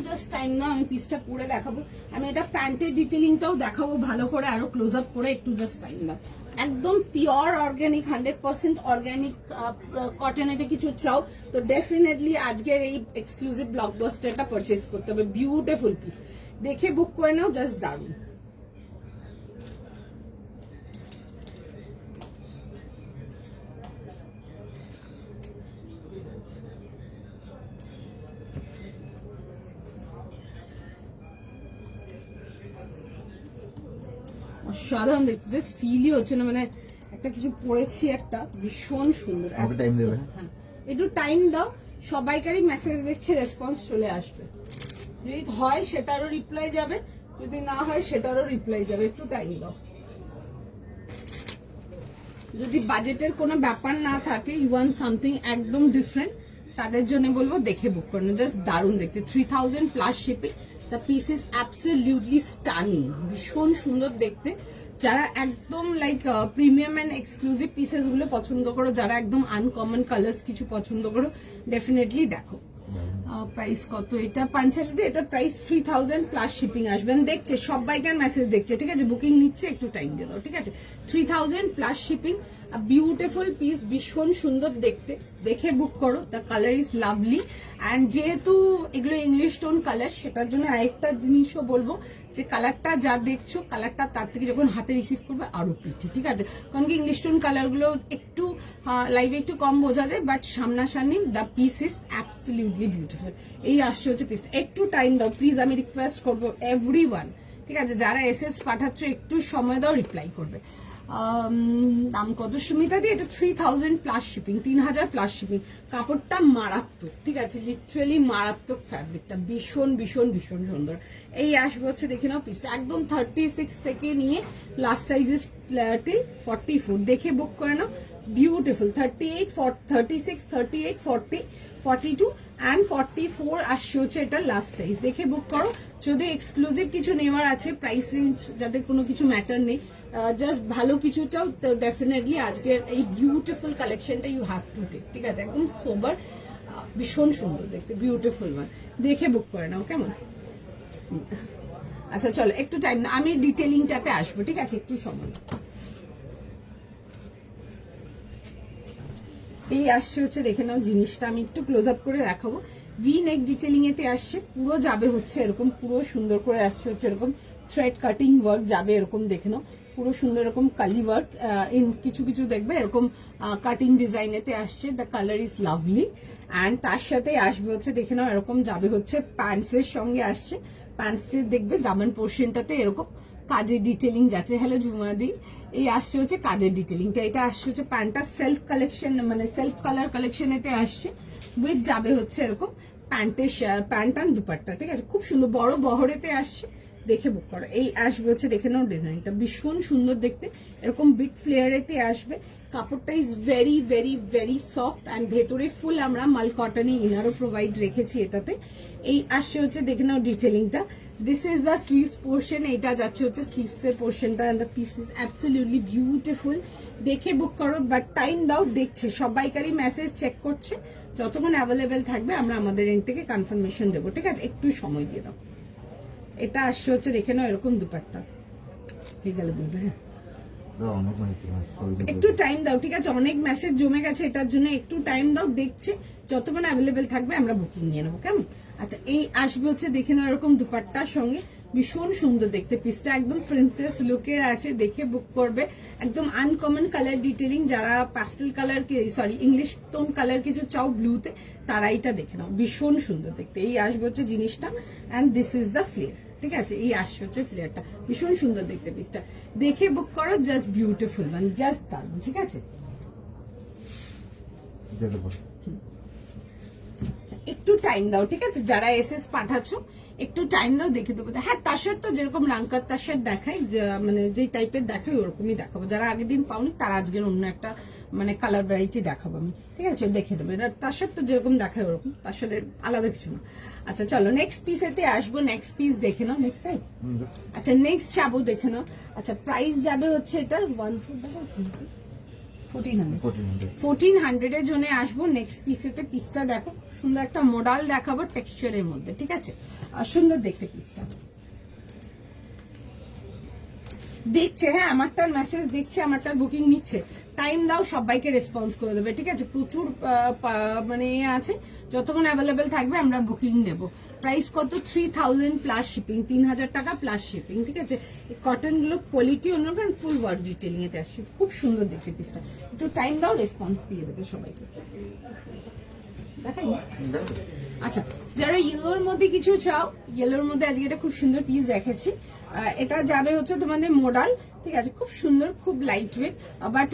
জাস্ট টাইম না, আমি পিসটা পরে দেখাবো। আমি এটা প্যান্টের ডিটেলিংটাও দেখাবো ভালো করে, আরো ক্লোজ আপ করে, একটু জাস্ট টাইম দাও। একদম পিওর অর্গানিক, 100% অর্গানিক কটনেতে কিছু চাও তো ডেফিনেটলি আজকের এই এক্সক্লুসিভ ব্লকবাস্টারটা পারচেজ করতে হবে। বিউটিফুল পিস, দেখে বুক করে নাও, জাস্ট দারুন। অসাধারণ দেখতে, জাস্ট ফিলই হচ্ছে না, মানে একটা কিছু পড়েছি, একটা ভীষণ সুন্দর। টাইম দেবে, হ্যাঁ একটু টাইম দাও, সবাইকারই মেসেজ দেখছে, রেসপন্স চলে আসবে। যদি হয় সেটারও রিপ্লাই যাবে, যদি না হয় সেটারও রিপ্লাই যাবে, একটু টাইম দাও। যদি বাজেটের কোনো ব্যাপার না থাকে, ইউ ওয়ান্ট সামথিং একদম ডিফারেন্ট, তাদের জন্য বলবো দেখে বুক করুন, জাস্ট দারুণ দেখতে। 3000 plus shipping, the piece is absolutely stunning, ভীষণ সুন্দর দেখতে। যারা একদম like premium and exclusive pieces গুলো পছন্দ করো, যারা একদম আনকমন কালার্স কিছু পছন্দ করো, ডেফিনেটলি দেখো। প্রাইস কত এটা পাঞ্চালিতে? এটা প্রাইস 3000 প্লাস শিপিং আসবেন। দেখছে সবাইকার মেসেজ দেখছে, ঠিক আছে, বুকিং নিচ্ছে, একটু টাইম দিয়ে দাও, ঠিক আছে। 3000 প্লাস শিপিং, বিউটিফুল পিস, ভীষণ সুন্দর দেখতে, দেখে বুক করো। The colour is lovely and যেহেতু এগুলো ইংলিশ টোন কালার, সেটার জন্য আরেকটা জিনিসও বলবো যে কালারটা যা দেখছো, কালারটা তার থেকে যখন হাতে রিসিভ করবে আরো পিঠে, ঠিক আছে। কারণ কি ইংলিশ টোন কালার গুলো একটু লাইভে একটু কম বোঝা যায়, বাট সামনাসামনি the piece is absolutely beautiful. এই আসছে হচ্ছে পিস। একটু টাইম দাও প্লিজ, আমি রিকোয়েস্ট করবো এভরিওয়ান, ঠিক আছে, যারা এসএস পাঠাচ্ছ একটু সময় দাও, রিপ্লাই করবে। দাম কত সুমিতা দি? এটা 3000 প্লাস শিপিং, 3000 প্লাস শিপিং। কাপড়টা মারাত্মক, ঠিক আছে, লিটারালি মারাত্মক, ফ্যাব্রিকটা ভীষণ ভীষণ ভীষণ সুন্দর। এই আসবে হচ্ছে দেখে নাও পিসটা, একদম 36 থেকে নিয়ে লাস্ট সাইজেস 44, দেখে বুক করে নাও। বিউটিফুল 38, 36, 38, 40, 42 অ্যান্ড 44 আসছে হচ্ছে এটা লাস্ট সাইজ, দেখে বুক করো। যদি এক্সক্লুসিভ কিছু নেওয়ার আছে, প্রাইস রেঞ্জ যাদের কোনো কিছু ম্যাটার নেই, জাস্ট ভালো কিছু চাও, তো ডেফিনেটলি আজকের এই বিউটিফুল কালেকশনটা ইউ হ্যাভ টু টেক, ঠিক আছে, একদম সোবার, ভীষণ সুন্দর দেখতে, বিউটিফুল ওয়ান, দেখে বুক করে নাও, কেমন? আচ্ছা চলো একটু টাইম, আমি ডিটেলিংটাতে আসবো, ঠিক আছে, একটু সময়। এই আসছে হচ্ছে দেখে নাও জিনিসটা, আমি একটু ক্লোজ আপ করে দেখাবো। ভি নেক ডিটেলিং এতে আসছে, পুরো যাবে হচ্ছে এরকম, পুরো সুন্দর করে আসছে হচ্ছে এরকম থ্রেড কাটিং ওয়ার্ক যাবে এরকম, দেখে নাও পুরো সুন্দর এরকম কালি ওয়ার্ক, ইন কিছু কিছু দেখবে এরকম কাটিং ডিজাইনেতে আসছে। The colour is lovely and তার সাথে আসবে হচ্ছে দেখে নাও এরকম যাবে হচ্ছে প্যান্টসের সঙ্গে আসছে। প্যান্টসের দেখবে দামান পোর্শনটাতে এরকম কাজের ডিটেলিং যাচ্ছে। হ্যালো ঝুমাদি, এই আসছে হচ্ছে কাজের ডিটেলিংটা। এটা আসছে হচ্ছে প্যান্টটা সেলফ কালেকশন, মানে সেলফ কালার কালেকশনেতে আসছে, উইথ যাবে হচ্ছে এরকম প্যান্টের প্যান্ট অ্যান্ড দুপাট্টা, ঠিক আছে, খুব সুন্দর বড় বহরেতে আসছে, দেখে বুক করো। এই আসবে হচ্ছে দেখে নাও ডিজাইনটা, ভীষণ সুন্দর দেখতে, এরকম বিগ ফ্লেয়ারেতে আসবে। কাপড়টা is very very very soft and ভেতরে ফুল আমরা মাল কটনে ইনারও প্রোভাইড রেখেছি এটাতে। এই আসছে হচ্ছে দেখে নাও ডিটেলিংটা। This is the sleeves portion, এটা যাচ্ছে হচ্ছে স্লিভস এর পোর্শনটা and the piece is absolutely beautiful, দেখে বুক করো। বাট টাইম দাও, দেখছে সবাইকারই মেসেজ চেক করছে, যতক্ষণ অ্যাভেলেবেল থাকবে আমরা আমাদের এন্ড থেকে কনফার্মেশন দেবো, ঠিক আছে, একটু সময় দিয়ে দাও। এটা আসছে হচ্ছে দেখে নাও এরকম দুপাট্টা, ঠিক আছে বলবে, হ্যাঁ একটু টাইম দাও, ঠিক আছে, অনেক মেসেজ জমে গেছে এটার জন্য, একটু টাইম দাও, দেখছে যতক্ষণ অ্যাভেলেবেল থাকবে আমরা বুকিং নিয়ে নেবো, কেমন? আচ্ছা এই আসবে হচ্ছে দেখে নাও এরকম দুপাট্টার সঙ্গে, ভীষণ সুন্দর দেখতে, পিসটা একদম প্রিন্সেস লুকের আছে, দেখে বুক করবে। একদম আনকমন কালার ডিটেলিং, যারা pastel colour, sorry English tone colour কিছু চাও ব্লুতে, তারা এটা দেখে নাও, ভীষণ সুন্দর দেখতে। এই আসবে হচ্ছে জিনিসটা and this is the flare, ঠিক আছে, এই আসছে হচ্ছে ফ্লেয়ারটা, ভীষণ সুন্দর দেখতে পিসটা, দেখে বুক করো, জাস্ট বিউটিফুল মানে জাস্ট দারুন, ঠিক আছে। একটু টাইম দাও, ঠিক আছে, যারা এসএস পাঠাচ্ছ একটু টাইম দাও, দেখে দেবো। হ্যাঁ তার তো যেরকম রাঙ্কার তার দেখাই, মানে যে টাইপের দেখাই ওরকমই দেখাবো। যারা আগের দিন পাওনি তারা আজকের অন্য একটা মানে কালার ভ্যারাইটি দেখাবো আমি, ঠিক আছে, দেখে দেবো। এটা তার তো যেরকম দেখায় ওরকম, তার সাথে আলাদা কিছু না। আচ্ছা চলো নেক্সট পিসেতে আসবো, নেক্সট পিস দেখে নাও, নেক্সট সাইড। আচ্ছা নেক্সট যাবো দেখে নাও। আচ্ছা প্রাইস যাবে হচ্ছে এটার 1400 এর জন্য আসবো। নেক্সট পিসেতে পিসটা দেখো, সুন্দর একটা মডেল দেখাবো টেক্সচারের মধ্যে, ঠিক আছে, সুন্দর দেখতে পিসটা। দেখছে, হ্যাঁ আমারটার মেসেজ দেখছে, আমারটার বুকিং নিচ্ছে, টাইম দাও, সবাইকে রেসপন্স করে দেবে, ঠিক আছে, প্রচুর মানে আছে, যতক্ষণ অ্যাভেলেবেল থাকবে আমরা বুকিং নেব। প্রাইস কত? 3000 প্লাস শিপিং, 3000 টাকা প্লাস শিপিং, ঠিক আছে। কটন গুলো কোয়ালিটি অন্যরকম, ফুল ওয়ার্ক ডিটেলিং এতে আসছে, খুব সুন্দর দেখতে পিসটা। একটু টাইম দাও, রেসপন্স দিয়ে দেবে সবাইকে, দেখাই। আচ্ছা যারা ইয়েলোর মধ্যে কিছু চাও, ইয়েলোর মধ্যে আজকে এটা খুব সুন্দর পিস দেখেছি, এটা যাবে হচ্ছে তোমাদের মডেল, ঠিক আছে, খুব সুন্দর, খুব লাইট ওয়েট। বাট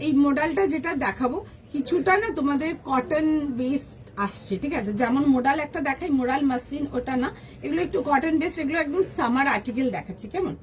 এই মডেলটা যেটা দেখাবো কিছুটা না তোমাদের কটন বেস আসছে, ঠিক আছে, যেমন মোডাল একটা দেখাই, মোডাল মাসলিন ওটা না, এগুলো একটু কটন বেস, এগুলো একদম সামার আর্টিকেল দেখাচ্ছি, কেমন?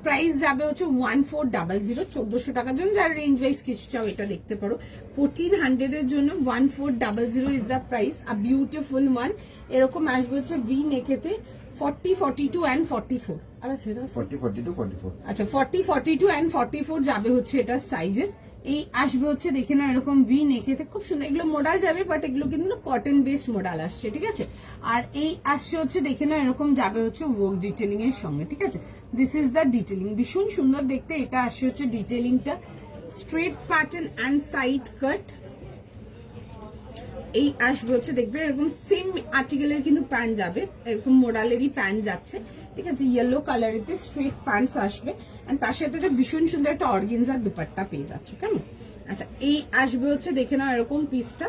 প্রাইস যাবে হচ্ছে 1400, 1400 টাকার জন্য, যারা রেঞ্জ ওয়াইজ কিছু চাও এটা দেখতে পারো। 1400 এর জন্য 1400 is the price. A beautiful one, এরকম আসবে হচ্ছে ভি নেকেতে 40, 42 and 44 আচ্ছা এটা 40, 42, 44. আচ্ছা 40, 42 and 44 যাবে হচ্ছে এটা সাইজেস। এই আসবে হচ্ছে দেখে না এরকম ভি নেকেতে খুব সুন্দর, এগুলো মডাল যাবে বাট এগুলো কিন্তু কটন বেসড মডাল আসছে, ঠিক আছে। আর এই আসছে হচ্ছে দেখে না এরকম যাবে হচ্ছে ওয়ার্ক ডিটেলিং এর সঙ্গে, ঠিক আছে। দিস ইজ দ্য ডিটেলিং, ভীষণ সুন্দর দেখতে। এটা আসছে হচ্ছে ডিটেলিংটা, straight pattern and side cut. এই আসবে হচ্ছে দেখবে এরকম সেম আর্টিকেলের কিন্তু প্যান্ট যাবে, এরকম মডালেরই প্যান্ট যাচ্ছে, ঠিক আছে। ইয়েলো কালারেতে স্ট্রেট প্যান্টস আসবে এন্ড তার সাথে একটা ভীষণ সুন্দর একটা অর্গানজার দুপাট্টা পেয়ে যাচ্ছে, কেমন। আচ্ছা এই আসবে হচ্ছে দেখে নাও এরকম পিসটা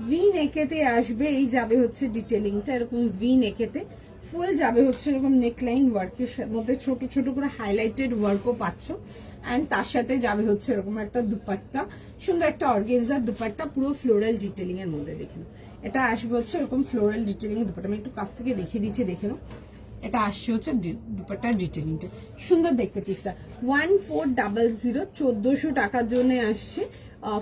ভি নেকেতে আসবে, এই যাবে হচ্ছে ডিটেলিংটা এরকম ভি নেকেতে, ফুল যাবে হচ্ছে এরকম নেকলাইন ওয়ার্কের মধ্যে ছোট ছোট করে হাইলাইটেড ওয়ার্কও পাচ্ছ এন্ড তার সাথে যাবে হচ্ছে এরকম একটা দুপাট্টা, সুন্দর একটা অর্গানজার দুপাট্টা পুরো ফ্লোরাল ডিটেলিং এর মধ্যে। দেখে নাও এটা আসবে হচ্ছে এরকম ফ্লোরাল ডিটেলিং এর দুপাট্টা, আমি একটু কাছ থেকে দেখিয়ে দিচ্ছি, দেখে নাও। এটা আসছে হচ্ছে দুপাট্টার ডিটেলিংটা, সুন্দর দেখতে পিসটা। 1400, 1400 টাকার জন্য আসছে।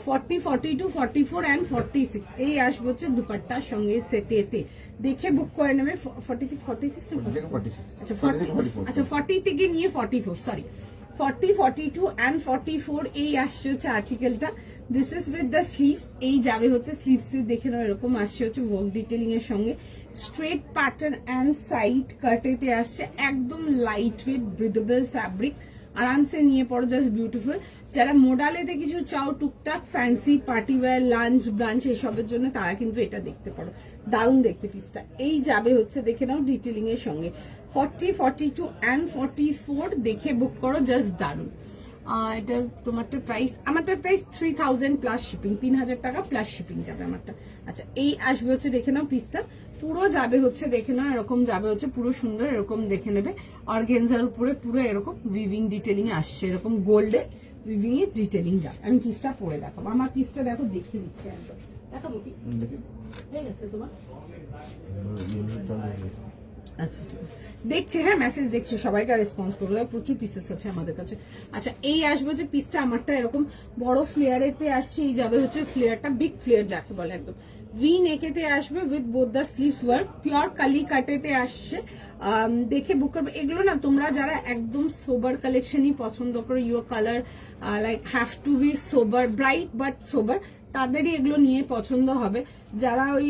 40, 42, 44 and 46 এই আসবে হচ্ছে দুপাট্টার সঙ্গে সেটেতে। দেখে বুক করে নেবে 40 থেকে 46 না 40 থেকে 46. আচ্ছা 40 থেকে 40, 44. আচ্ছা 40 থেকে নিয়ে 44, সরি 40, 42 and 44 এই আসছে হচ্ছে আর্টিকেলটা। This is with the sleeves, এই যাবে হচ্ছে স্লিভস দেখে নাও এরকম আসছে হচ্ছে ওয়ার্ক ডিটেলিং এর সঙ্গে, স্ট্রেট প্যাটার্ন অ্যান্ড সাইড কাটেতে আসছে, একদম লাইট ওয়েট ব্রিদেবল ফ্যাব্রিক, আরামসে নিয়ে পড়ো, জাস্ট বিউটিফুল। যারা মোডালেতে কিছু চাও টুকটাক fancy party wear lunch branch এসবের জন্য তারা কিন্তু এটা দেখতে পারো, দারুণ দেখতে পিসটা। এই যাবে হচ্ছে দেখে নাও ডিটেলিং এর সঙ্গে 40, 42 and 44 দেখে বুক করো, জাস্ট দারুণ। এটা তোমারটা প্রাইস, আমারটার প্রাইস 3000 প্লাস শিপিং, 3000 টাকা প্লাস শিপিং যাবে আমারটা। আচ্ছা এই আসবে হচ্ছে দেখে নাও পিসটা, পুরো যাবে হচ্ছে দেখে নাও এরকম যাবে হচ্ছে পুরো সুন্দর এরকম দেখে নেবে, অর্গানজার উপরে পুরো এরকম উইভিং ডিটেলিং আসছে, এরকম গোল্ডে উইভিং এর ডিটেলিং যাবে। আমি পিসটা পরে দেখাবো, আমার পিসটা দেখো দেখিয়ে দিচ্ছি একদম, দেখাবো কি দেখি হয়ে গেছে তোমার। ইউনিট আচ্ছা ঠিক আছে, দেখছে, হ্যাঁ মেসেজ দেখছে, সবাইকে রেসপন্স করবো, প্রচুর পিসেস আছে আমাদের কাছে। আচ্ছা এই আসবে যে পিসটা আমারটা এরকম বড় ফ্লেয়ারেতে আসছে, এই যাবে হচ্ছে ফ্লেয়ারটা বিগ ফ্লেয়ার যাকে বলে, একদম ভি নেকেতে আসবে with both the sleeves work, pure কালি কাটেতে আসছে। দেখে বুক করবে, এগুলো না তোমরা যারা একদম সোবার কালেকশনই পছন্দ করো, your colour like have to be sober, bright but sober, তাদেরই এগুলো নিয়ে পছন্দ হবে। যারা ওই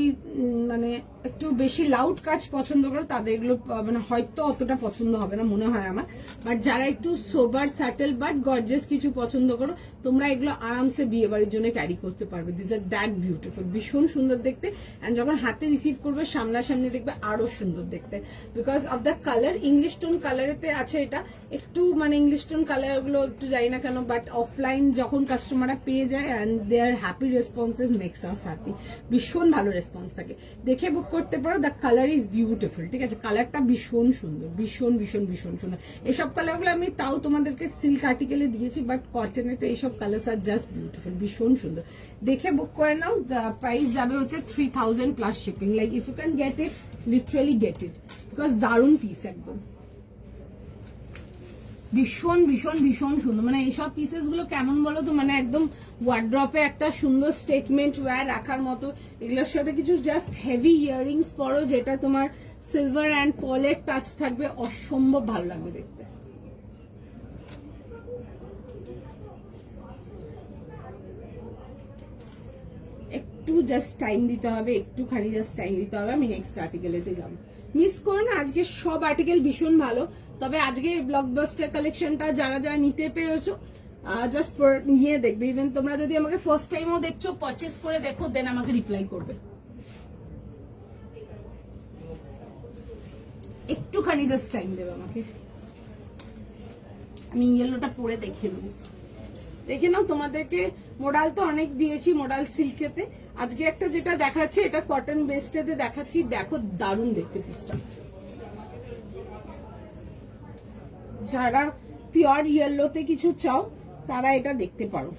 মানে একটু বেশি লাউড কাজ পছন্দ করো তাদের এগুলো মানে হয়তো অতটা পছন্দ হবে না মনে হয় আমার, বাট যারা একটু সোবার স্যাটেল বাট গর্জিয়াস কিছু পছন্দ করো তোমরা এগুলো আরামসে বিয়ে বাড়ির জন্য ক্যারি করতে পারবে। দিস আর দ্যাট বিউটিফুল, ভীষণ সুন্দর দেখতে, এন্ড যখন হাতে রিসিভ করবে সামনাসামনি দেখবে আরো সুন্দর দেখতে, because of the colour, English tone কালারেতে আছে এটা, একটু মানে ইংলিশ টোন কালার গুলো একটু জানি না কেন, বাট অফলাইন যখন কাস্টমাররা পেয়ে যায় and they are happy, responses makes us happy, ভীষণ ভালো রেসপন্স থাকে, দেখে বুক করতে পারো। দ্য কালার ইজ বিউটিফুল, ঠিক আছে, কালারটা ভীষণ সুন্দর, ভীষণ ভীষণ ভীষণ সুন্দর। এসব কালারগুলো আমি তাও তোমাদেরকে সিল্ক আর্টিকেলে দিয়েছি, বাট কটনেতে এইসব কালার্স আর জাস্ট বিউটিফুল, ভীষণ সুন্দর, দেখে বুক করে নাও। প্রাইস যাবে হচ্ছে 3000 plus shipping, like if you can get it literally get it, because দারুণ পিস একদম, ভীষণ ভীষণ ভীষণ সুন্দর। মানে এইসব পিসেস গুলো কেমন বলো তো, মানে একদম ওয়ার্ড্রপে একটা সুন্দর স্টেটমেন্ট ওয়্যার রাখার মতো। এগুলোর সাথে কিছু জাস্ট হেভি ইয়াররিংস পরো, যেটা তোমার সিলভার অ্যান্ড পলের টাচ থাকবে, অসম্ভব ভালো লাগবে দেখতে। একটু জাস্ট টাইম দিতে হবে, একটুখানি জাস্ট টাইম দিতে হবে, আমি নেক্সট আর্টিকেলেতে যাবো। মিস করো না, আজকে সব আর্টিকেল ভীষণ ভালো, তবে আজকে ব্লকবাস্টার কালেকশনটা যারা যারা নিতে পেরেছো জাস্ট নিয়ে দেখবে। ইভেন তোমরা যদি আমাকে ফার্স্ট টাইমও দেখছো, পারচেস করে দেখো, দেন আমাকে রিপ্লাই করবে। একটুখানি জাস্ট টাইম দেবে আমাকে, আমি ইয়েলোটা পরে দেখিয়ে দেবো। দেখে নাও, তোমাদেরকে মোডাল তো অনেক দিয়েছি, মোডাল সিল্কেতে, আজকে একটা যেটা দেখাচ্ছি এটা কটন বেস্টেতে দেখাচ্ছি, দেখো দারুণ দেখতে পিসটা। যারা পিওর ইয়েলোতে কিছু চাও তারা এটা দেখতে পারো,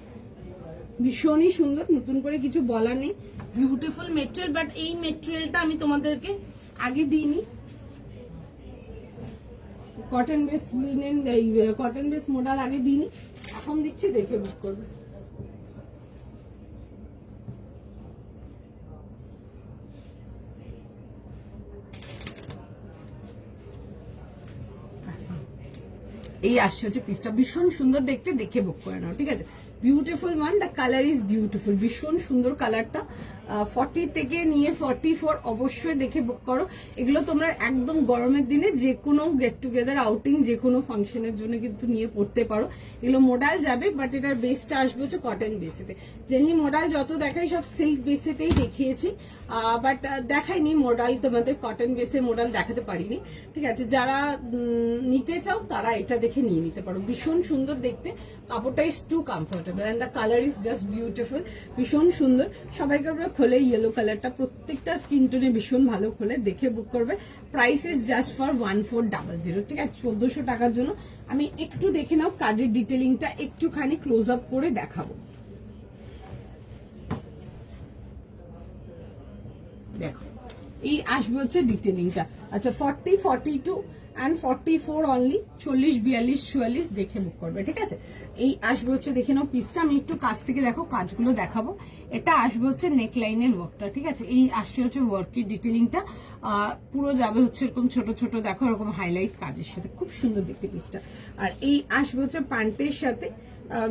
ভীষণই সুন্দর, নতুন করে কিছু বলার নেই, বিউটিফুল মেটেরিয়াল। বাট এই মেটেরিয়ালটা আমি তোমাদেরকে আগে দিইনি, cotton base linen, cotton base modal আগে দিইনি, এখন দিচ্ছি, দেখে বুক করবে। এই আসছে হচ্ছে পিসটা, ভীষণ সুন্দর দেখতে, দেখে বুক করে নাও, ঠিক আছে। Beautiful one, the colour is beautiful, ভীষণ সুন্দর কালারটা। 40 থেকে নিয়ে 44 অবশ্যই দেখে বুক করো। এগুলো তোমরা একদম গরমের দিনে যে কোনো গেট টুগেদার, আউটিং, যে কোনো ফাংশনের জন্য কিন্তু নিয়ে পড়তে পারো। এগুলো মোডাল যাবে, বাট এটার বেসটা আসবে হচ্ছে কটন বেসেতে। যেমনি মোডাল যত দেখাই সব সিল্ক বেসেতেই দেখিয়েছি, বাট দেখাইনি মোডাল, তোমাদের কটন বেসে মোডাল দেখাতে পারিনি, ঠিক আছে। যারা নিতে চাও তারা এটা দেখে নিয়ে নিতে পারো, ভীষণ সুন্দর দেখতে, কাপড়টা is too comfortable and the colour is just beautiful, ভীষণ সুন্দর। সবাইকে আমরা খোলে ইয়েলো কালারটা, প্রত্যেকটা স্কিন টোনে ভীষণ ভালো, খোলে দেখে বুক করবে। প্রাইস ইজ জাস্ট ফর 1400, ঠিক আছে, 1400 টাকার জন্য। আমি একটু দেখে নাও কাজের ডিটেলিংটা, একটুখানি ক্লোজ আপ করে দেখাবো। দেখো এই আসবে হচ্ছে ডিটেলিংটা। আচ্ছা 40, 42 অ্যান্ড 44 অনলি, 40, 42, 44 দেখে বুক করবে, ঠিক আছে। এই আসবে হচ্ছে, দেখে নাও পিসটা, আমি একটু কাছ থেকে দেখো কাজগুলো দেখাবো। এটা আসবে হচ্ছে নেক লাইনের ওয়ার্কটা, ঠিক আছে। এই আসছে হচ্ছে ওয়ার্কের ডিটেলিংটা, পুরো যাবে হচ্ছে এরকম ছোট ছোট, দেখো এরকম হাইলাইট কাজের সাথে, খুব সুন্দর দেখতে পিসটা। আর এই আসবে হচ্ছে প্যান্টের সাথে,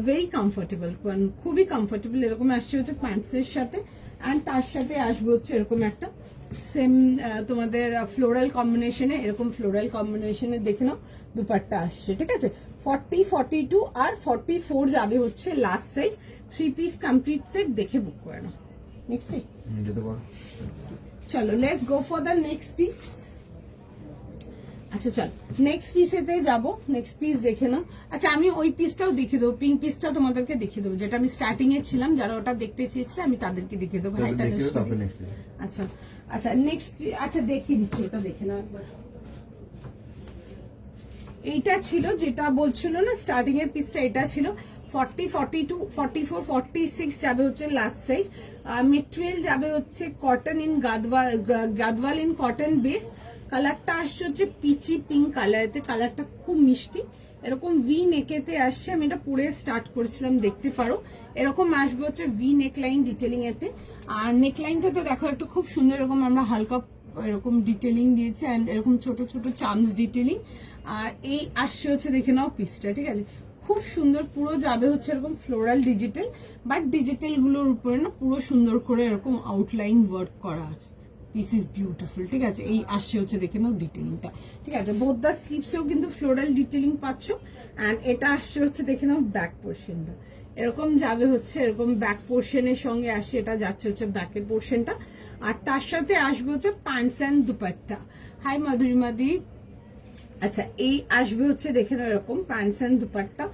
ভেরি কমফোর্টেবল, খুবই কমফোর্টেবল, এরকম আসছে হচ্ছে প্যান্টসের সাথে। অ্যান্ড তার সাথে আসবে হচ্ছে এরকম একটা সেম তোমাদের ফ্লোরাল কম্বিনেশনে, এরকম ফ্লোরাল কম্বিনেশনে দেখে নাও দুপাট্টা আসছে, ঠিক আছে। 40, 42 আর 44 যাবে হচ্ছে last size. 3 piece complete set দেখে বুক করে নাও। নেক্সট চলো, let's go for the next piece. আচ্ছা চল নেক্সট পিসেতে যাবো, নেক্সট পিস দেখে নাও। আচ্ছা আমি ওই পিসটাও দেখিয়ে দেবো, পিঙ্ক পিসটা তোমাদেরকে দেখিয়ে দেবো, যেটা আমি স্টার্টিং এ ছিলাম, যারা ওটা দেখতে চেয়েছিল আমি তাদেরকে দেখিয়ে দেবো। আচ্ছা আচ্ছা নেক্সট, আচ্ছা দেখিয়ে দিচ্ছি, ওটা দেখে নাও একবার। এইটা ছিল যেটা বলছিল না স্টার্টিং এর পিসটা, এটা ছিল 40, 42, 44, 46 যাবে হচ্ছে লাস্ট সাইজ। মেটেরিয়াল যাবে হচ্ছে cotton in Gadwal in cotton base. কালারটা আসছে হচ্ছে পিচি পিঙ্ক কালারেতে, কালারটা খুব মিষ্টি, এরকম ভি নেকেতে আসছে। আমি এটা পরে স্টার্ট করেছিলাম, দেখতে পারো। এরকম আসবে হচ্ছে ভি নেক লাইন ডিটেলিং এতে। আর নেক লাইনটাতে দেখো একটু খুব সুন্দর, এরকম আমরা হালকা এরকম ডিটেলিং দিয়েছে, অ্যান্ড এরকম ছোট ছোট চামস ডিটেলিং। আর এই আসছে হচ্ছে দেখে নাও পিসটা, ঠিক আছে, খুব সুন্দর, পুরো যাবে হচ্ছে এরকম ফ্লোরাল ডিজিটাল, বাট ডিজিটাল গুলোর উপরে না পুরো সুন্দর করে এরকম আউটলাইন ওয়ার্ক করা আছে। পিস ইজ বিউটিফুল, ঠিক আছে। এই আসছে হচ্ছে দেখে নাও ডিটেলিংটা, ঠিক আছে। বোথ দা স্লিভসেও কিন্তু ফ্লোরাল ডিটেলিং পাচ্ছ। অ্যান্ড এটা আসছে হচ্ছে দেখে নাও ব্যাক পোর্শনটা, এরকম যাবে হচ্ছে এরকম ব্যাক পোর্শনের সঙ্গে আসছে, এটা যাচ্ছে হচ্ছে ব্যাকের পোর্শনটা। আর তার সাথে আসবে হচ্ছে প্যান্টস অ্যান্ড দুপাট্টা। হাই মাধুরিমাদি। আচ্ছা এই আসবে হচ্ছে দেখে নাও এরকম প্যান্টস অ্যান্ড দুপাট্টা,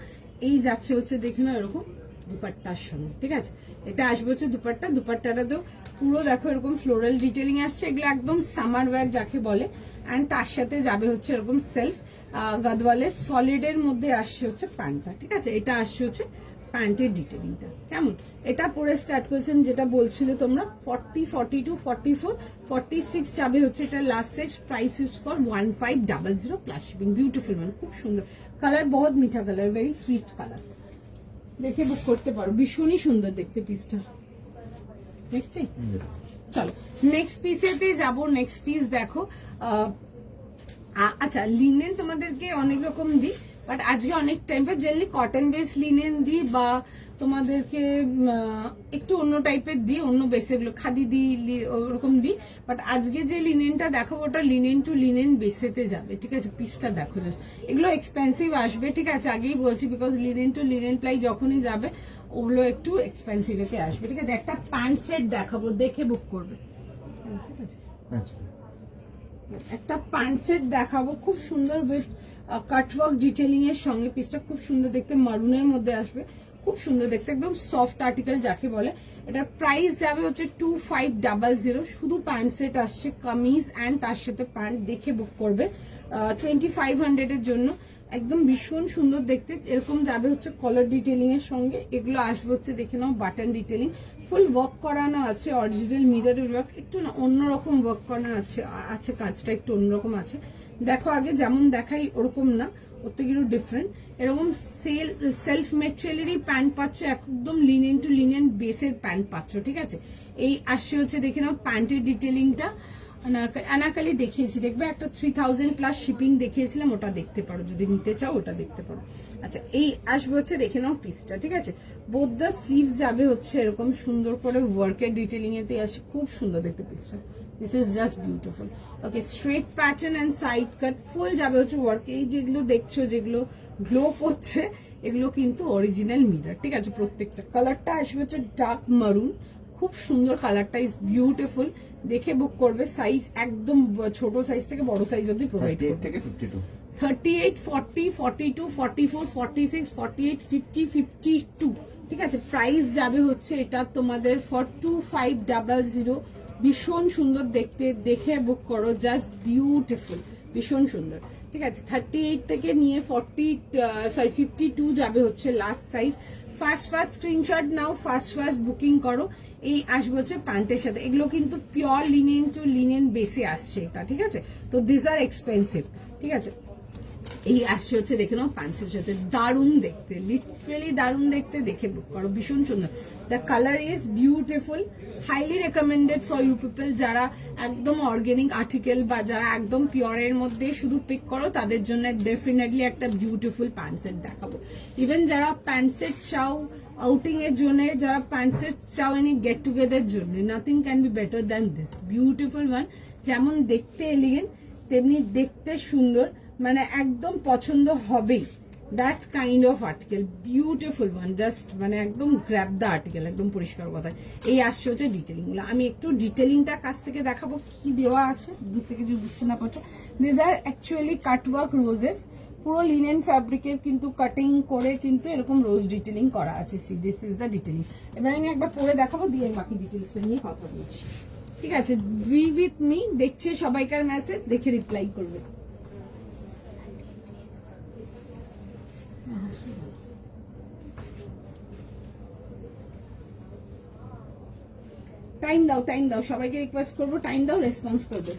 এই যাচ্ছে হচ্ছে দেখে নাও এরকম দুপাট্টার সঙ্গে, ঠিক আছে। এটা আসবে হচ্ছে দুপাট্টা, দুপাট্টাটা তো পুরো দেখো এরকম ফ্লোরাল ডিটেলিং আসছে, এগুলো একদম সামার ওয়্যার যাকে বলে। অ্যান্ড তার সাথে যাবে হচ্ছে এরকম সেলফ গাদওয়ালের সলিডের মধ্যে আসছে হচ্ছে প্যান্টটা, ঠিক আছে। এটা আসছে হচ্ছে প্যান্টের ডিটেলিংটা, কেমন। এটা পরে স্টার্ট করেছেন যেটা বলছিলে তোমরা, 40, 42, 44, 46 যাবে হচ্ছে এটা last size. Price is for 1500 plus shipping. Beautiful, মানে খুব সুন্দর কালার, বহুত মিঠা কালার, ভেরি সুইট কালার, দেখে বুক করতে পারো, ভীষণই সুন্দর দেখতে পিসটা। নেক্সট চলো নেক্সট পিসেতে যাবো। নেক্সট পিস দেখো, আচ্ছা লিনেন তোমাদেরকে অনেক রকম দিই, বাট আজকে অনেক টাইম পর জেনারেলি কটন বেস লিনেন দিই, বা তোমাদেরকে একটু অন্য টাইপের দিই, অন্য বেসে গুলো খাদি দিই, ওরকম দিই। বাট আজকে যে লিনেনটা দেখাবো ওটা লিনেন টু লিনেন বেসেতে যাবে, ঠিক আছে। পিসটা দেখো, এগুলো এক্সপেন্সিভ আসবে, ঠিক আছে, আগেই বলছি, because linen to linen ply যখনই যাবে ওগুলো একটু এক্সপেন্সিভ এতে আসবে, ঠিক আছে। একটা প্যান্ট সেট দেখাবো, দেখে বুক করবে, ঠিক আছে। একটা প্যান্ট সেট দেখাবো, খুব সুন্দর উইথ কাটওয়ার্ক ডিটেলিং এর সঙ্গে। পিসটা খুব সুন্দর দেখতে, মারুনের মধ্যে আসবে, খুব সুন্দর দেখতে, একদম সফট আর্টিকেল যাকে বলে। এটার প্রাইস যাবে হচ্ছে 2500, শুধু প্যান্ট সেট আসছে, কামিজ অ্যান্ড তার সাথে প্যান্ট, দেখে বুক করবে 2500 এর জন্য। একদম ভীষণ সুন্দর দেখতে, এরকম যাবে হচ্ছে কলার ডিটেলিং এর সঙ্গে। এগুলো আসবে হচ্ছে দেখে নাও বাটন ডিটেলিং, ফুল ওয়ার্ক করানো আছে, অরিজিনাল মিররের ওয়ার্ক, একটু না অন্যরকম ওয়ার্ক করানো আছে কাজটা একটু অন্যরকম আছে। দেখো আগে যেমন দেখাই ওরকম না, ওর থেকে একটু ডিফারেন্ট। এরকম সেলফ মেটেরিয়ালেরই প্যান্ট পাচ্ছ, একদম লিনেন টু লিনেন বেসের প্যান্ট পাচ্ছ, ঠিক আছে। এই আসছে হচ্ছে দেখে নাও প্যান্টের ডিটেলিংটা। অনারকালি দেখিয়েছি, দেখবে একটা 3000 প্লাস শিপিং দেখিয়েছিলাম, ওটা দেখতে পারো যদি নিতে চাও, ওটা দেখতে পারো। আচ্ছা এই আসবে হচ্ছে, দেখে নাও পিসটা, ঠিক আছে। বোথ দ্য স্লিভস যাবে হচ্ছে এরকম সুন্দর করে ওয়ার্কের ডিটেলিং এতে আসে, খুব সুন্দর দেখতে পিসটা। This is just beautiful. Okay, straight pattern and side cut ফুল যাবে হচ্ছে ওয়ার্ক। এই যেগুলো দেখছো, যেগুলো গ্লো করছে, এগুলো কিন্তু অরিজিনাল মিরর, ঠিক আছে। প্রত্যেকটা কালারটা আসবে হচ্ছে ডার্ক মারুন, খুব সুন্দর কালারটা, ইজ বিউটিফুল। দেখে বুক করবে। সাইজ একদম ছোট সাইজ থেকে বড় সাইজ অবধি প্রোভাইড করবে। 38, 40, 42, 44, 46, 48, 50, 52, ঠিক আছে। প্রাইস যাবে হচ্ছে এটা তোমাদের 4500। ভীষণ সুন্দর দেখতে, দেখে বুক করো, জাস্ট বিউটিফুল, ভীষণ সুন্দর, ঠিক আছে। 38 থেকে নিয়ে 52 যাবে হচ্ছে লাস্ট সাইজ। ফার্স্ট স্ক্রিনশট নাও, ফার্স্ট বুকিং করো। এই আসবে হচ্ছে প্যান্টের সাথে। এগুলো কিন্তু পিওর লিনেন টু লিনেন বেসে আসছে এটা, ঠিক আছে। তো দিস আর এক্সপেন্সিভ, ঠিক আছে। এই আসছে হচ্ছে, দেখে নাও প্যান্টসের সাথে, দারুণ দেখতে, লিটারেলি দারুণ দেখতে, দেখে বুক করো, ভীষণ সুন্দর। The colour is beautiful, highly recommended for you people যারা একদম অর্গানিক আর্টিকেল বা যারা একদম পিওরের মধ্যে শুধু পিক করো, তাদের জন্য ডেফিনেটলি একটা বিউটিফুল প্যান্ট সেট দেখাবো। ইভেন যারা প্যান্ট সেট চাও আউটিং এর জন্য, যারা প্যান্ট সেট চাও এনি গেট টুগেদার জন্য, nothing can be better than this beautiful one. যেমন দেখতে এলিগেন্ট, তেমনি দেখতে সুন্দর, মানে একদম পছন্দ হবেই, that kind of article, beautiful one, just মানে একদম গ্র্যাব দ্য আর্টিকেল, একদম পরিষ্কার কথা। এই আসছে হচ্ছে ডিটেলিং গুলো। আমি একটু ডিটেলিংটা কাছ থেকে দেখাবো কি দেওয়া আছে, দূর থেকে যদি বুঝতে না পারছো। This are actually cutwork roses, পুরো লিনেন ফ্যাব্রিকের কিন্তু কাটিং করে কিন্তু এরকম রোজ ডিটেলিং করা আছে। C this is the detailing. এবার আমি একবার পরে দেখাবো, দিয়ে বাকি ডিটেলসটা নিয়ে কথা বলছি, ঠিক আছে। বি উইথ মি, দেখছে সবাইকার মেসেজ, দেখে রিপ্লাই করবে। টাইম দাও, সবাইকে রিকোয়েস্ট করবো, টাইম দাও, রেসপন্স করবে।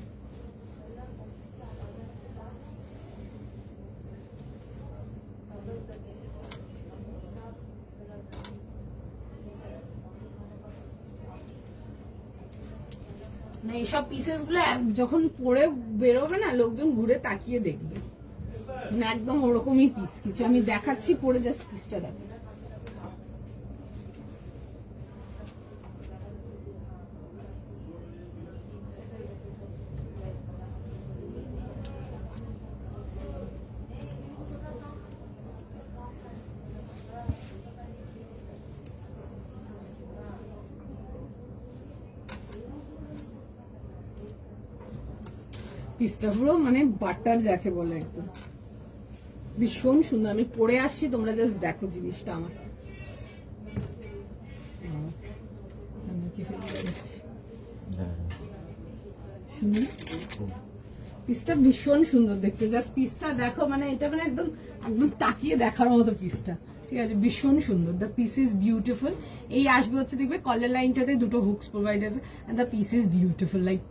না এইসব পিসেস গুলো যখন পরে বেরোবে না, লোকজন ঘুরে তাকিয়ে দেখবে, না একদম ওরকমই পিস কিছু। আমি দেখাচ্ছি পরে, জাস্ট পিসটা দেখো। পিসটা পুরো মানে বাটার যাকে বলে, একদম ভীষণ সুন্দর। আমি পরে আসছি, তোমরা জাস্ট দেখো জিনিসটা আমার। পিসটা ভীষণ সুন্দর দেখতে, জাস্ট পিসটা দেখো, মানে এটা মানে একদম একদম তাকিয়ে দেখার মতো পিসটা, ঠিক আছে। ভীষণ সুন্দর, দ্য পিস ইজ বিউটিফুল। এই আসবে হচ্ছে, দেখবে কলার লাইনটাতে দুটো হুকস প্রোভাইড আছে, and the piece is beautiful. Like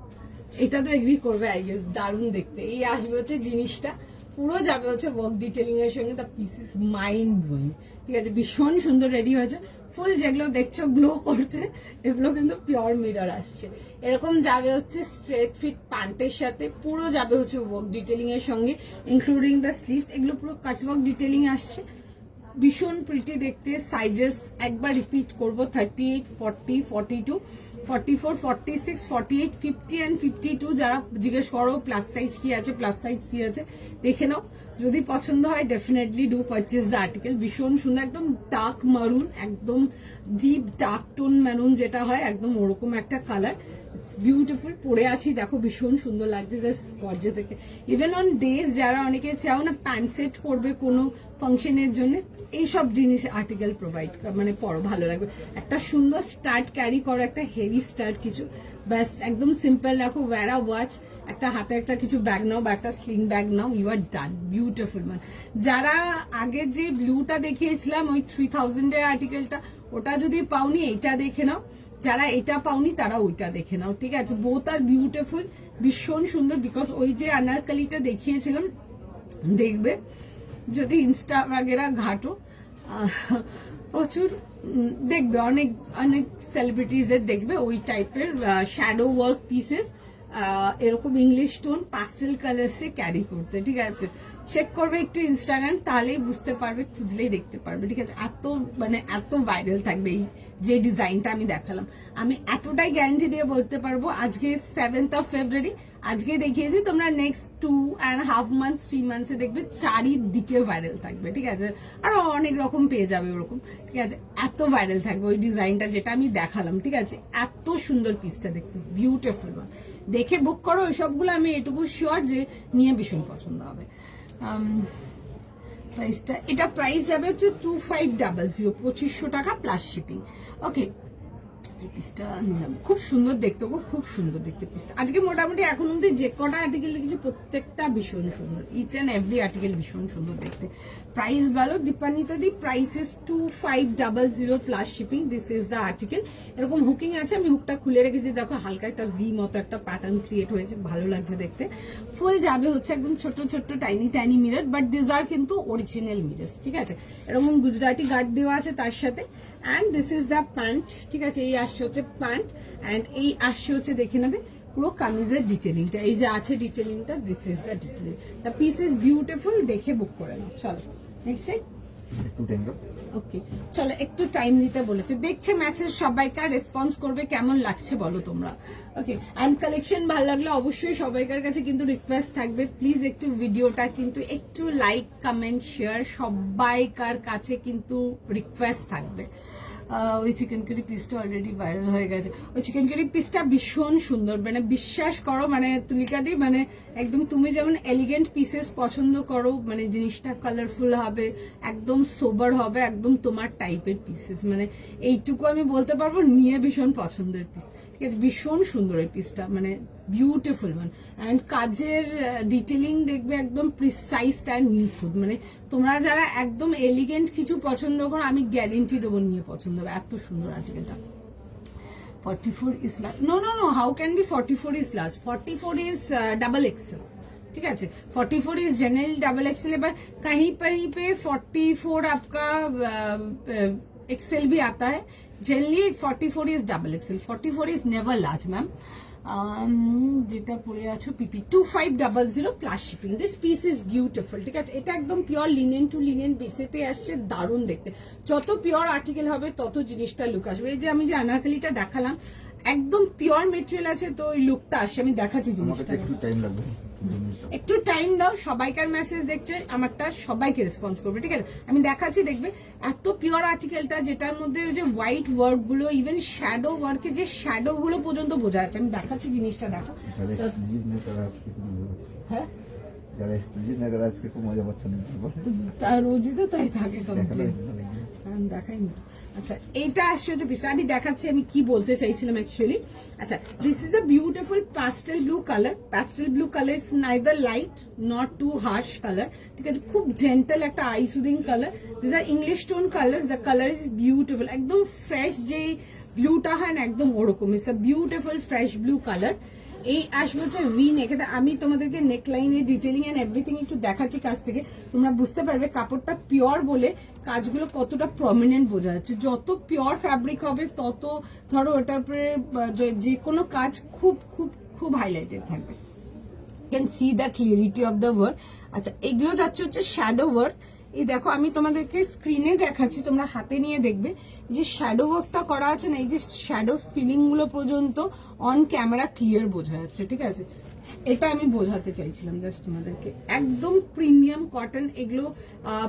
এটা তো এগ্রি করবে আই গেস, দারুণ দেখতে। এই আসবে হচ্ছে জিনিসটা, পুরো যাবে হচ্ছে ওয়ার্ক ডিটেলিং এর সঙ্গে, the piece is mind blowing, ঠিক আছে। ভীষণ সুন্দর রেডি হয়েছে। ফুল যেগুলো দেখছো গ্লো করছে, এগুলো কিন্তু পিওর মিরর আসছে। এরকম যাবে হচ্ছে স্ট্রেট ফিট প্যান্টের সাথে, পুরো যাবে হচ্ছে ওয়ার্ক ডিটেলিং এর সঙ্গে, ইনক্লুডিং দ্য স্লিভস। এগুলো পুরো কাটওয়ার্ক ডিটেলিং আসছে, ভীষণ প্রিটি দেখতে। সাইজেস একবার রিপিট করবো, 38, 40, 42, 44, 46, 48, 50 and 52। যারা জিজ্ঞেস করো প্লাস সাইজ কি আছে, প্লাস সাইজ কি আছে, দেখে নাও। যদি পছন্দ হয় definitely do purchase the article. ভীষণ সুন্দর, একদম ডার্ক মারুন, একদম ডিপ ডার্ক টোন মারুন যেটা হয়, একদম ওরকম একটা কালার, বিউটিফুল। পরে আছি দেখো, ভীষণ সুন্দর লাগছে, জাস্ট গর্জিয়াস দেখতে। ইভেন অন ডেজ যারা অনেকে চাও না প্যান্ট সেট করবে কোনো ফাংশনের জন্য, এইসব জিনিস আর্টিকেল প্রোভাইড মানে পরো, ভালো লাগবে। একটা সুন্দর স্টার্ট ক্যারি করো, একটা হেভি স্টার্ট কিছু, ব্যাস একদম সিম্পল রাখো। ওয়্যার ওয়াচ, একটা হাতে একটা কিছু ব্যাগ নাও বা একটা স্লিং ব্যাগ নাও, ইউ আর ডান, বিউটিফুল। মানে যারা আগে যে ব্লুটা দেখিয়েছিলাম ওই 3000 এর আর্টিকেলটা, ওটা যদি পাওনি এটা দেখে নাও। যারা এটা পাওনি তারা ওইটা দেখে নাও, ঠিক আছে। বোথ আর বিউটিফুল, ভীষণ সুন্দর। বিকজ ওই যে আনারকালিটা দেখিয়েছিলাম, দেখবে যদি ইনস্টা বাগেরা ঘাটো, প্রচুর দেখবে, অনেক অনেক সেলিব্রিটিজদের দেখবে ওই টাইপের শ্যাডো ওয়ার্ক পিসেস, এরকম ইংলিশ টোন পাস্টেল কালার্সে ক্যারি করতে, ঠিক আছে? চেক করবে একটু ইনস্টাগ্রাম, তাহলেই বুঝতে পারবে, খুঁজলেই দেখতে পারবে, ঠিক আছে? এত ভাইরাল থাকবে এই যে ডিজাইনটা আমি দেখালাম। আমি এতটাই গ্যারান্টি দিয়ে বলতে পারবো, আজকে 7th of February, আজকে দেখিয়েছি, তোমরা নেক্সট 2.5 months 3 months দেখবে চারিদিকে ভাইরাল থাকবে, ঠিক আছে? আরো অনেক রকম পেয়ে যাবে ওরকম, ঠিক আছে? এত ভাইরাল থাকবে ওই ডিজাইনটা যেটা আমি দেখালাম, ঠিক আছে? এত সুন্দর পিসটা দেখতে, বিউটিফুল। দেখে বুক করো, ওই সবগুলো আমি এটুকু শিওর যে নিয়ে ভীষণ পছন্দ হবে। প্রাইসটা, এটা প্রাইস যাবে হচ্ছে 2500, 2500 টাকা প্লাস শিপিং। ওকে, এই পিসটা নিলাম, খুব সুন্দর দেখতে গো, খুব সুন্দর দেখতে পিসটা। আজকে মোটামুটি এখন অব্দি যে কটা আর্টিকেল দেখেছি প্রত্যেকটা ভীষণ সুন্দর, ইচ অ্যান্ড এভরি আর্টিকেল ভীষণ সুন্দর দেখতে। প্রাইস ভালো, দীপান্বিতা দি, price is 2500 plus shipping. This is the article. এরকম হুকিং আছে, আমি হুকটা খুলে রেখেছি, দেখো হালকা একটা ভি মতো একটা প্যাটার্ন ক্রিয়েট হয়েছে, ভালো লাগছে দেখতে। ফুল যাবে হচ্ছে একদম ছোট্ট ছোট্ট tiny tiny mirror, but this are কিন্তু অরিজিনাল মিরর, ঠিক আছে? এরকম গুজরাটি গার্ড দেওয়া আছে তার সাথে। And this is the pant, ঠিক আছে? এই আসছে হচ্ছে প্যান্ট, অ্যান্ড এই আসছে হচ্ছে, দেখে নেবে পুরো কামিজের ডিটেলিংটা, এই যে আছে ডিটেলিংটা, this is the detailing. The piece is beautiful, দেখে বুক করে নাও। চলো নেক্সট টাইম। একটু টাইম দাও। ওকে, চলো একটু টাইম দিতে বলেছে, দেখছে মেসেজ, সবাইকার রেসপন্স করবে, কেমন লাগছে বলো তোমরা। ওকে, অ্যান্ড কালেকশন ভালো লাগলে অবশ্যই সবাইকার কাছে কিন্তু রিকোয়েস্ট থাকবে, প্লিজ একটু ভিডিওটা কিন্তু একটু লাইক কমেন্ট শেয়ার, সবাইকার কাছে কিন্তু রিকোয়েস্ট থাকবে। ওই চিকেন কারি পিসটা অলরেডি ভাইরাল হয়ে গেছে, ওই চিকেন কারি পিসটা ভীষণ সুন্দর, মানে বিশ্বাস করো, মানে তুলিকা দি, মানে একদম তুমি যেমন এলিগেন্ট পিসেস পছন্দ করো, মানে জিনিসটা কালারফুল হবে, একদম সোবার হবে, একদম তোমার টাইপের পিসেস, মানে এইটুকু আমি বলতে পারবো, নিয়ে ভীষণ পছন্দের পিস, ঠিক আছে? ভীষণ সুন্দর এই পিসটা, মানে বিউটিফুল ওয়ান। অ্যান্ড কাজের ডিটেলিং দেখবে একদম প্রিসাইজ অ্যান্ড নিখুঁত, মানে তোমরা যারা একদম এলিগেন্ট কিছু পছন্দ করো, আমি গ্যারেন্টি দেবো নিয়ে পছন্দ হবে, এত সুন্দর আর্টিকেলটা। 44 is large, no, how can be 44 is large? 44 is double XL, ठीक है? 44 is जनरल डबल एक्सएल, पर कहीं पे 44 आपका एक्सएल भी आता है, generally 44 is double XL, 44 is never large, ma'am. যেটা পরে আছো পিপি 2500 plus shipping. This piece is beautiful, ঠিক আছে? এটা একদম পিওর লিনেন টু লিনেন বেসেতে আসছে, দারুণ দেখতে। যত পিওর আর্টিকেল হবে তত জিনিসটা লুক আসবে। এই যে আমি যে আনারকলিটা দেখালাম, একদম পিওর মেটেরিয়াল আছে, তো ওই লুকটা আসছে। আমি দেখাচ্ছি জিনিসটা, একটু টাইম লাগবে, একটু টাইম দাও। সবাইকার মেসেজ দেখছে, আমারটা সবাইকে রেসপন্স করবে, ঠিক আছে? আমি দেখাচ্ছি, দেখবে এত পিওর আর্টিকেলটা, যেটার মধ্যে ওই যে হোয়াইট ওয়ার্ক গুলো, ইভেন শ্যাডো ওয়ার্কে যে শ্যাডো গুলো পর্যন্ত বোঝা যাচ্ছে। আমি দেখাচ্ছি জিনিসটা, দেখো। হ্যাঁ, যারা এক্সক্লুসিভ না, তারা আজকে খুব মজা পাচ্ছেন, তার রোজই তো তাই থাকে, দেখাই না। আচ্ছা, এইটা আসছে হচ্ছে পিসটা, আমি দেখাচ্ছি আমি কি বলতে চাইছিলাম অ্যাকচুয়ালি। আচ্ছা, this is a beautiful pastel blue colour. Pastel blue colour is neither light not too harsh colour, ঠিক আছে? খুব জেন্টাল একটা eye soothing colour. This are English tone colour, the colour is beautiful, একদম fresh যে ব্লুটা হয় না, একদম ওরকম। It's a beautiful fresh blue colour. এই আসবে হচ্ছে ভি নেক। আমি তোমাদেরকে নেকলাইনের ডিটেলিং এন্ড এভরিথিং একটু দেখাচ্ছি কাছ থেকে, তোমরা বুঝতে পারবে কাপড়টা পিওর বলে কাজগুলো কতটা প্রমিনেন্ট বোঝা যাচ্ছে। যত পিওর ফ্যাব্রিক হবে তত ধরো ওটার উপরে যে কোনো কাজ খুব খুব খুব হাইলাইটেড থাকবে। Can see the clarity of the work. আচ্ছা, এগুলো যাচ্ছে হচ্ছে শ্যাডো ওয়ার্ক। এই দেখো, আমি তোমাদেরকে স্ক্রিনে দেখাচ্ছি, তোমরা হাতে নিয়ে দেখবে যে শ্যাডো ওয়ার্কটা করা আছে না, এই যে শ্যাডো ফিলিং গুলো পর্যন্ত অন ক্যামেরা ক্লিয়ার বোঝা যাচ্ছে, ঠিক আছে? এটা আমি বোঝাতে চাইছিলাম জাস্ট তোমাদেরকে। একদম প্রিমিয়াম কটন, এগুলো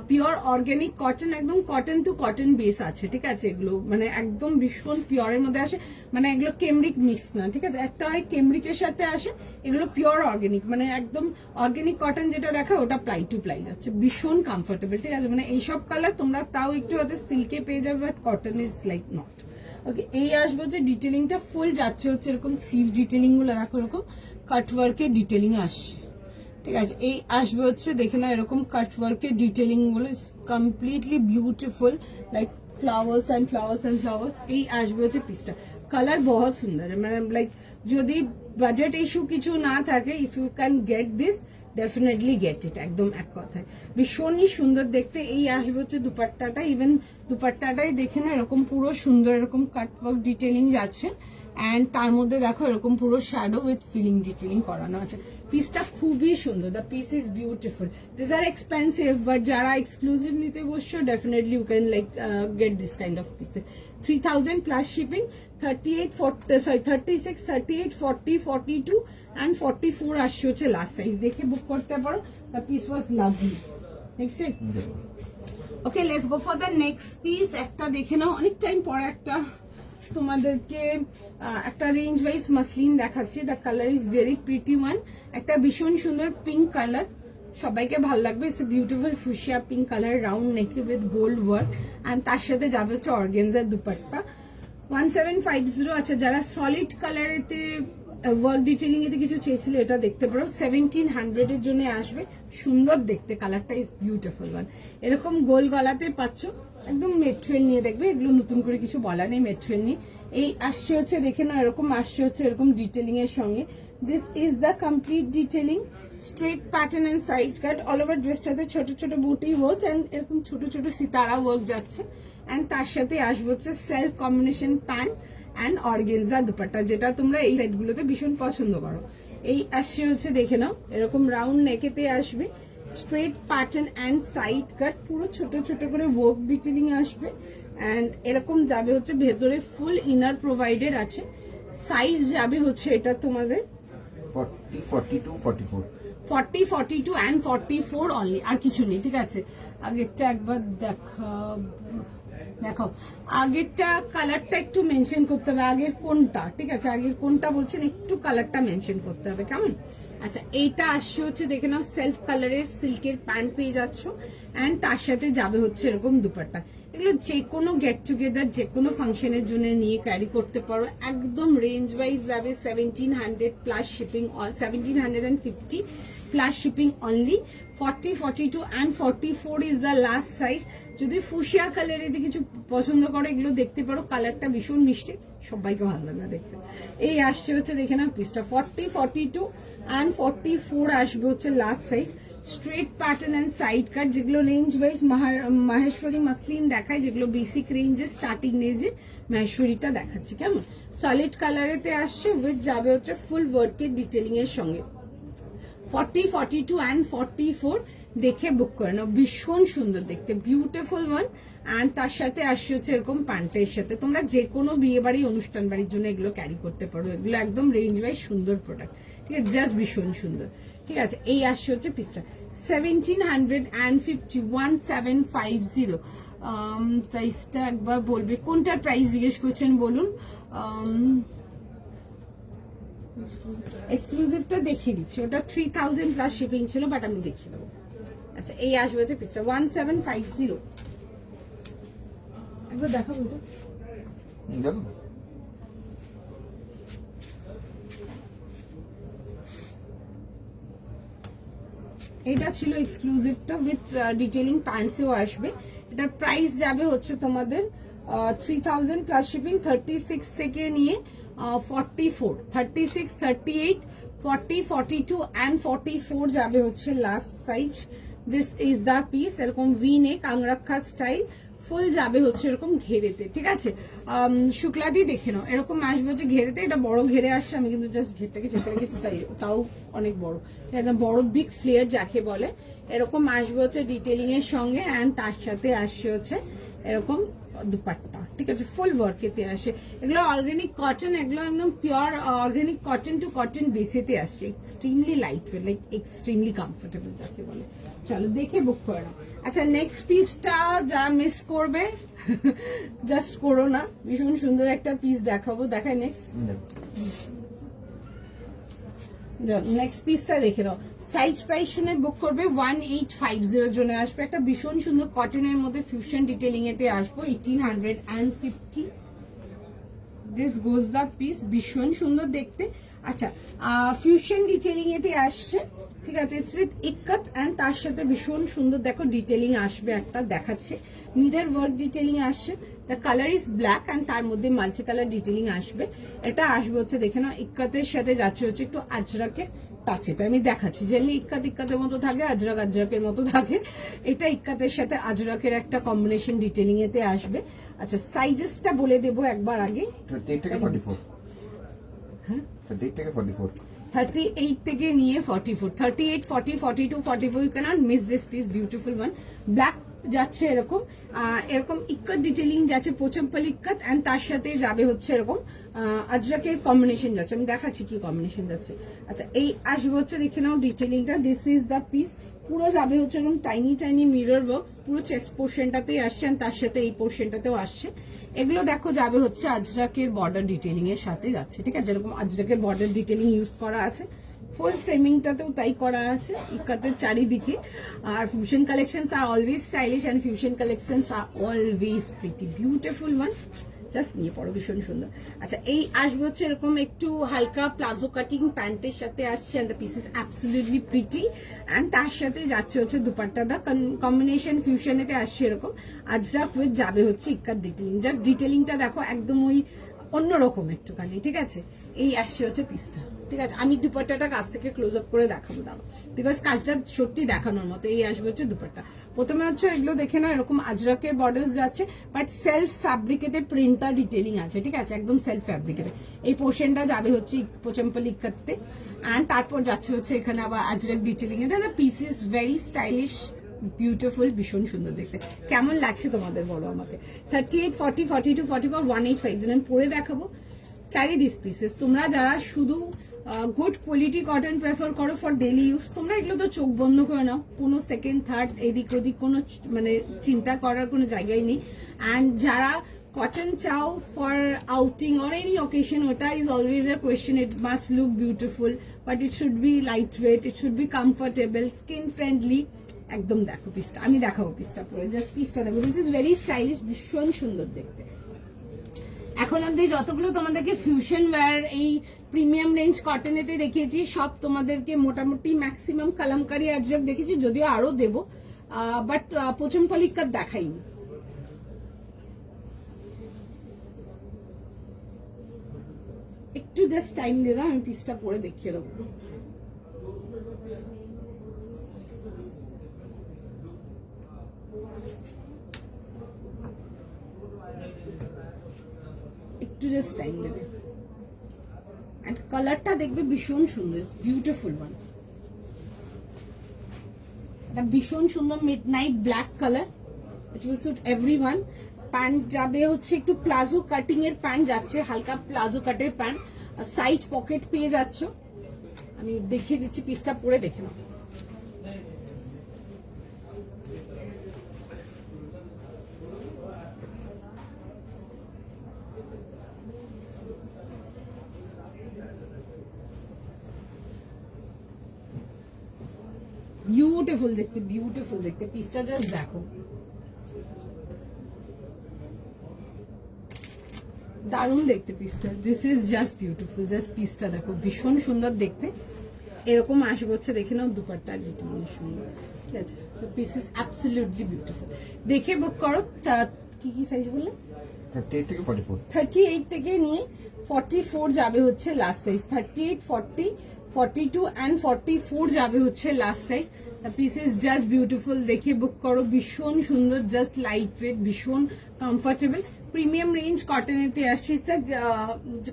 পিওর অর্গানিক কটন, একদম কটন টু কটন বেস আছে, ঠিক আছে? এগুলো মানে একদম ভীষণ পিওরের মধ্যে আসে, মানে এগুলো কেমব্রিক মিক্স না, ঠিক আছে? একটা হয় কেমব্রিকের সাথে আসে, এগুলো পিওর অর্গানিক, মানে একদম অর্গানিক কটন যেটা দেখা ওটা প্লাই টু প্লাই যাচ্ছে, ভীষণ কমফোর্টেবল, ঠিক আছে? মানে এইসব কালার তোমরা তাও একটু হয়তো সিল্কে পেয়ে যাবে, but cotton is like not. Okay, এই আসবে হচ্ছে ডিটেলিংটা ফুল যাচ্ছে হচ্ছে এরকম স্লিভ ডিটেলিং গুলো দেখো, এরকম কাটওয়ার্কের ডিটেলিং আসছে, ঠিক আছে? এই আসবে হচ্ছে দেখে না, এরকম কাটওয়ার্কের ডিটেলিং গুলো completely beautiful, like flowers and flowers and flowers. এই আসবে হচ্ছে পিসটা, কালার বহুত সুন্দর, মানে লাইক যদি বাজেট ইস্যু কিছু না থাকে, if you can get this, definitely get it, একদম এক কথায় ভীষণই সুন্দর দেখতে। এই আসবে হচ্ছে দুপাট্টাটা, ইভেন দুপাট্টাটাই দেখে না এরকম পুরো সুন্দর, এরকম কাটওয়ার্ক ডিটেলিং যাচ্ছে, অ্যান্ড তার মধ্যে দেখো এরকম পুরো শ্যাডো উইথ ফিলিং ডিটেলিং করানো আছে। পিসটা খুবই সুন্দর, the piece is beautiful. This are expensive, but যারা এক্সক্লুসিভ নিতে বসছো definitely you can like get this kind of pieces. 3000 plus shipping, 36, 38, 40, 42 and 44 আসছে হচ্ছে লাস্ট সাইজ। দেখে বুক করতে পারো। The piece was lovely. Next okay, let's go for the next piece. একটা দেখে নাও, অনেক টাইম পর একটা তোমাদেরকে একটা রেঞ্জ ওয়াইজ মাসলিন দেখাচ্ছি। The colour is very pretty one, একটা ভীষণ সুন্দর পিঙ্ক কালার, সবাইকে ভালো লাগবে। It's beautiful fuchsia pink colour, round neck with gold work and তার সাথে যাবে হচ্ছে অর্গেনজার দুপাট্টা। 1750। আচ্ছা, যারা সলিড কালারেতে ওয়ার্ক ডিটেলিং এতে কিছু চেয়েছিল এটা দেখতে পারো। 1700 এর জন্য আসবে, সুন্দর দেখতে, কালারটা ইজ বিউটিফুল ওয়ান। এরকম গোল গলাতে পাচ্ছ, একদম মেটেরিয়াল নিয়ে দেখবে, এগুলো নতুন করে কিছু বলা নেই, মেটেরিয়াল নিয়ে এই আসছে হচ্ছে। দেখে না, এরকম আসছে হচ্ছে এরকম ডিটেলিং এর সঙ্গে। This is the complete detailing, straight pattern and side cut. All over ড্রেসটাতে ছোট ছোট বুটি ওয়ার্ক এন্ড এরকম ছোট ছোট সিতারা ওয়ার্ক যাচ্ছে। এন্ড তার সাথে আসবে হচ্ছে self combination pant and organza dupatta, যেটা তোমরা এই সাইডগুলোতে ভীষণ পছন্দ করো। এই আসছে হচ্ছে, দেখে নাও, এরকম রাউন্ড নেকেতে আসবে, স্ট্রেট প্যাটার্ন অ্যান্ড সাইড কাট, পুরো ছোট ছোট করে ওয়ার্ক ডিটেলিং আসবে। অ্যান্ড এরকম যাবে হচ্ছে ভেতরে ফুল ইনার প্রোভাইডেড আছে। সাইজ যাবে হচ্ছে এটা তোমাদের 40, 42, 44। 40, 42 অ্যান্ড 44 অনলি, আর কিছু নেই। ঠিক আছে, আগেরটা একবার দেখো, আগেরটা কালারটা একটু মেনশন করতে হবে, আগের কোনটা, ঠিক আছে, আগের কোনটা বলছেন একটু কালারটা মেনশন করতে হবে, কেমন? আচ্ছা, এইটা আসছে হচ্ছে, দেখে নাও, সেলফ কালারের সিল্কের প্যান্ট পেয়ে যাচ্ছ অ্যান্ড তার সাথে যাবে হচ্ছে এরকম দুপাট্টা। এগুলো যে কোনো গেট টুগেদার, যে কোনো ফাংশনের জন্য নিয়ে ক্যারি করতে পারো। একদম রেঞ্জ ওয়াইজ যাবে 1700 plus shipping, 1750 plus shipping only. 40, 42 and 44 is the last size. যদি ফুশিয়া কালারের কিছু পছন্দ করো এগুলো দেখতে পারো, কালারটা ভীষণ মিষ্টি, সবাইকে ভালো লাগবে দেখতে। এই আসছে হচ্ছে, দেখে না পিসটা 40, 42 and 44 আসবে হচ্ছে last size. Straight pattern and side cut, যেগুলো রেঞ্জ ওয়াইজ মাহেশ্বরী মাসলিন দেখায়, যেগুলো বেসিক রেঞ্জে স্টার্টিং রেঞ্জে মাহেশ্বরীটা দেখাচ্ছি, কেমন? সলিড কালারেতে আসছে উইথ যাবে হচ্ছে ফুল ওয়ার্কের ডিটেলিং এর সঙ্গে। 40, 42 and 44 দেখে বুক করে নাও, ভীষণ সুন্দর দেখতে, বিউটিফুল ওয়ান। অ্যান্ড তার সাথে আসছে হচ্ছে এরকম প্যান্টের সাথে। তোমরা যে কোনো বিয়ে বাড়ি, অনুষ্ঠান বাড়ির জন্য এগুলো ক্যারি করতে পারো। এগুলো একদম রেঞ্জ ওয়াইজ সুন্দর প্রোডাক্ট, ঠিক আছে, জাস্ট ভীষণ সুন্দর। ঠিক আছে, এই আসছে হচ্ছে পিসটা 1750, 1750। প্রাইসটা একবার বলবে, কোনটার প্রাইস জিজ্ঞেস করছেন বলুন। এক্সক্লুসিভটা দেখিয়ে দিচ্ছি, ওটা 3000 প্লাস শিপিং ছিল, বাট আমি দেখিয়ে দেবো। আচ্ছা, এই আসবে হচ্ছে পিসটা 1750। একবার দেখাবো এটা, দেখো এটা ছিল এক্সক্লুসিভটা উইথ ডিটেলিং প্যান্টসেও আসবে। এটার প্রাইস যাবে হচ্ছে তোমাদের 3000 প্লাস শিপিং, 36 থেকে নিয়ে 44, 36, 38, 40, 42 and 44 যাবে হচ্ছে last size. This is the piece, এরকম ভি নেক আংরাক্ষা স্টাইল, ফুল যাবে হচ্ছে এরকম ঘেরেতে, ঠিক আছে। শুক্লাদি দেখে নাও, এরকম আসবে হচ্ছে ঘেরেতে, এটা বড় ঘেরে আসছে, আমি কিন্তু জাস্ট ঘেরটাকে চেপে রেখেছি, তাও অনেক বড়, একদম বড় বিগ ফ্লেয়ার যাকে বলে। এরকম আসবে হচ্ছে ডিটেলিং এর সঙ্গে অ্যান্ড তার সাথে আসছে হচ্ছে এরকম দুপাট্টা, ঠিক আছে, ফুল ওয়ার্কেতে আসে। এগুলো অর্গানিক কটন, এগুলো একদম pure organic cotton to cotton বেসেতে আসছে, extremely light weight, like extremely comfortable যাকে বলে। চলো দেখে বুক করে নাও। আচ্ছা, নেক্সট পিসটা যা মিস করবে জাস্ট করো না, ভীষণ সুন্দর একটা পিস দেখাবো, দেখাই নেক্সট। নেক্সট পিসটা দেখে নাও, সাইজ প্রাইস শুনে বুক করবে 1850 জন্য আসবে। একটা ভীষণ সুন্দর কটনের মধ্যে ফিউশন ডিটেলিং এতে আসবো 1850। দিস গোজ দ্য পিস, ভীষণ সুন্দর দেখতে। আচ্ছা, ফিউশন ডিটেলিং এতে আসছে, ঠিক আছে, উইথ ইক্কাত অ্যান্ড তার সাথে ভীষণ সুন্দর দেখো ডিটেলিং আসবে, একটা দেখাচ্ছে মিরর ওয়ার্ক ডিটেলিং আসছে। The colour is black and তার মধ্যে মাল্টি কালার ডিটেলিং আসবে। এটা আসবে হচ্ছে, দেখে নাও, ইক্কাতের সাথে যাচ্ছে হচ্ছে একটু আজরাকের টাচে, তাই আমি দেখাচ্ছি, জেনারেলি ইক্কাত ইক্কাতের মতো থাকে, আজরাক আজরাকের মতো থাকে, এটা ইক্কাতের সাথে আজরাকের একটা কম্বিনেশন ডিটেলিং এতে আসবে। আচ্ছা, সাইজেসটা বলে দেবো একবার আগে, 38 থেকে 44। হ্যাঁ 38 থেকে 44 38 থেকে নিয়ে 44, 38, 40, 42, 44, you cannot miss this piece, beautiful one. Black যাচ্ছে এরকম এরকম ইক্কত ডিটেইলিং যাচ্ছে, পোচম্পল ইক্কত, এন্ড তার সাথে যাবে হচ্ছে এরকম আজরাকের কম্বিনেশন যাচ্ছে। আমি দেখাচ্ছি কি কম্বিনেশন যাচ্ছে। আচ্ছা, এই আসবে হচ্ছে দেখে নাও ডিটেইলিংটা, দিস ইজ দ্য পিস। পুরো যাবে হচ্ছে এরকম টাইনি টাইনি মিরর ওয়ার্কস, পুরো চেস্ট পোর্শনটাতেই আসছে, আর তার সাথে এই পোর্শনটাতেও আসছে। এগুলো দেখো যাবে হচ্ছে আজরাকের বর্ডার ডিটেইলিং এর সাথে যাচ্ছে, ঠিক আছে, যেরকম আজরাকের বর্ডার ডিটেইলিং ইউজ করা আছে, ফুল ফ্রেমিংটাতেও তাই করা আছে ইক্কাতের চারিদিকে। আর fusion collections are always stylish, and fusion collections are always pretty, beautiful one, just নিয়ে পড়ো, ভীষণ সুন্দর। আচ্ছা, এই আসবে হচ্ছে এরকম একটু হালকা প্লাজো কাটিং প্যান্টের সাথে আসছে, and the piece is absolutely pretty, and তার সাথে যাচ্ছে হচ্ছে দুপাট্টাটা কম্বিনেশন ফিউশনেতে আসছে এরকম আজরাক উইথ যাবে হচ্ছে ইক্কাত ডিটেইলিং। জাস্ট ডিটেইলিংটা দেখো একদম ওই অন্যরকম একটুখানি, ঠিক আছে। এই আসছে হচ্ছে পিসটা, ঠিক আছে। আমি দুপাট্টাটা কাছ থেকে ক্লোজ আপ করে দেখাবো, দাঁড়াও, বিকজ কাজটা সত্যি দেখানোর মতো। এই আসবে হচ্ছে দুপাট্টা। প্রথমে হচ্ছে এগুলো দেখে না, এরকম আজরাকের বর্ডার্স যাচ্ছে, বাট সেলফ ফ্যাব্রিকেতে প্রিন্টটা ডিটেইলিং আছে, ঠিক আছে, একদম সেলফ ফ্যাব্রিকেতে। এই পোর্শনটা যাবে হচ্ছে পোচম্পল ইক্কাতে, অ্যান্ড তারপর যাচ্ছে হচ্ছে এখানে আবার Ajrak detailing A. The piece is very stylish, beautiful, ভীষণ সুন্দর দেখতে। কেমন লাগছে তোমাদের বলো আমাকে। 38, 40, 42, 44, 185 জন পরে দেখাবো। Carry this pieces. তোমরা যারা শুধু গুড কোয়ালিটি কটন প্রেফার করো ফর ডেইলি ইউজ, তোমরা এগুলো তো চোখ বন্ধ করে নাও, কোনো সেকেন্ড থার্ড এদিক ওদিক কোনো মানে চিন্তা করার কোনো জায়গায় নেই। অ্যান্ড যারা কটন চাও for outing or any occasion, ওটা is always a question. It must look beautiful, but it should be light weight, it should be comfortable, skin friendly. একদম দেখো পিসটা, আমি দেখাবো পিসটা পরে, জাস্ট পিসটা দেখো, দিস ইজ ভেরি স্টাইলিশ, ভীষণ সুন্দর দেখতে। এখন অব্দি যতগুলো তোমাদেরকে ফিউশন ওয়্যার এই প্রিমিয়াম রেঞ্জ কটনেতে দেখিয়েছি, সব তোমাদেরকে মোটামুটি ম্যাক্সিমাম কালামকারী আজরাক দেখেছি, যদিও আরো দেবো, বাট পোচম্পল ইক্কাত দেখাইনি। একটু জাস্ট টাইম দিয়ে দাও, আমি পিসটা পরে দেখিয়ে দেবো। একটু জাস্ট টাইম দেবে, এন্ড কালারটা দেখবে ভীষণ সুন্দর, বিউটিফুল ওয়ান। এটা ভীষণ সুন্দর midnight black colour, it will suit everyone. Pant যাবে হচ্ছে একটু প্লাজো কাটিং এর প্যান্ট যাচ্ছে, হালকা প্লাজো কাটের প্যান্ট, সাইড পকেট পেয়ে যাচ্ছ। আমি দেখিয়ে দিচ্ছি, পিসটা পরে দেখে নাও। বিউটিফুল দেখতে, বিউটিফুল দেখতে, পিসটা জাস্ট দেখো, দারুণ দেখতে পিসটা। This is just beautiful, just পিসটা দেখো, ভীষণ সুন্দর দেখতে। এরকম আসবে হচ্ছে দেখে নাও দুপাট্টা ডিটেইলিং সুন্দর, ঠিক আছে। তো পিস ইজ অ্যাবসলিউটলি বিউটিফুল, দেখে বুক করো। কি কি সাইজ বললে? 38 থেকে 44 38 থেকে নিয়ে 44 যাবে হচ্ছে লাস্ট সাইজ। 38, 40, 42 and 44 যাবে হচ্ছে last size. The piece is just beautiful, দেখে বুক করো, ভীষণ সুন্দর, জাস্ট লাইট ওয়েট, ভীষণ কমফোর্টেবল। প্রিমিয়াম রেঞ্জ কটনেতে আসছে,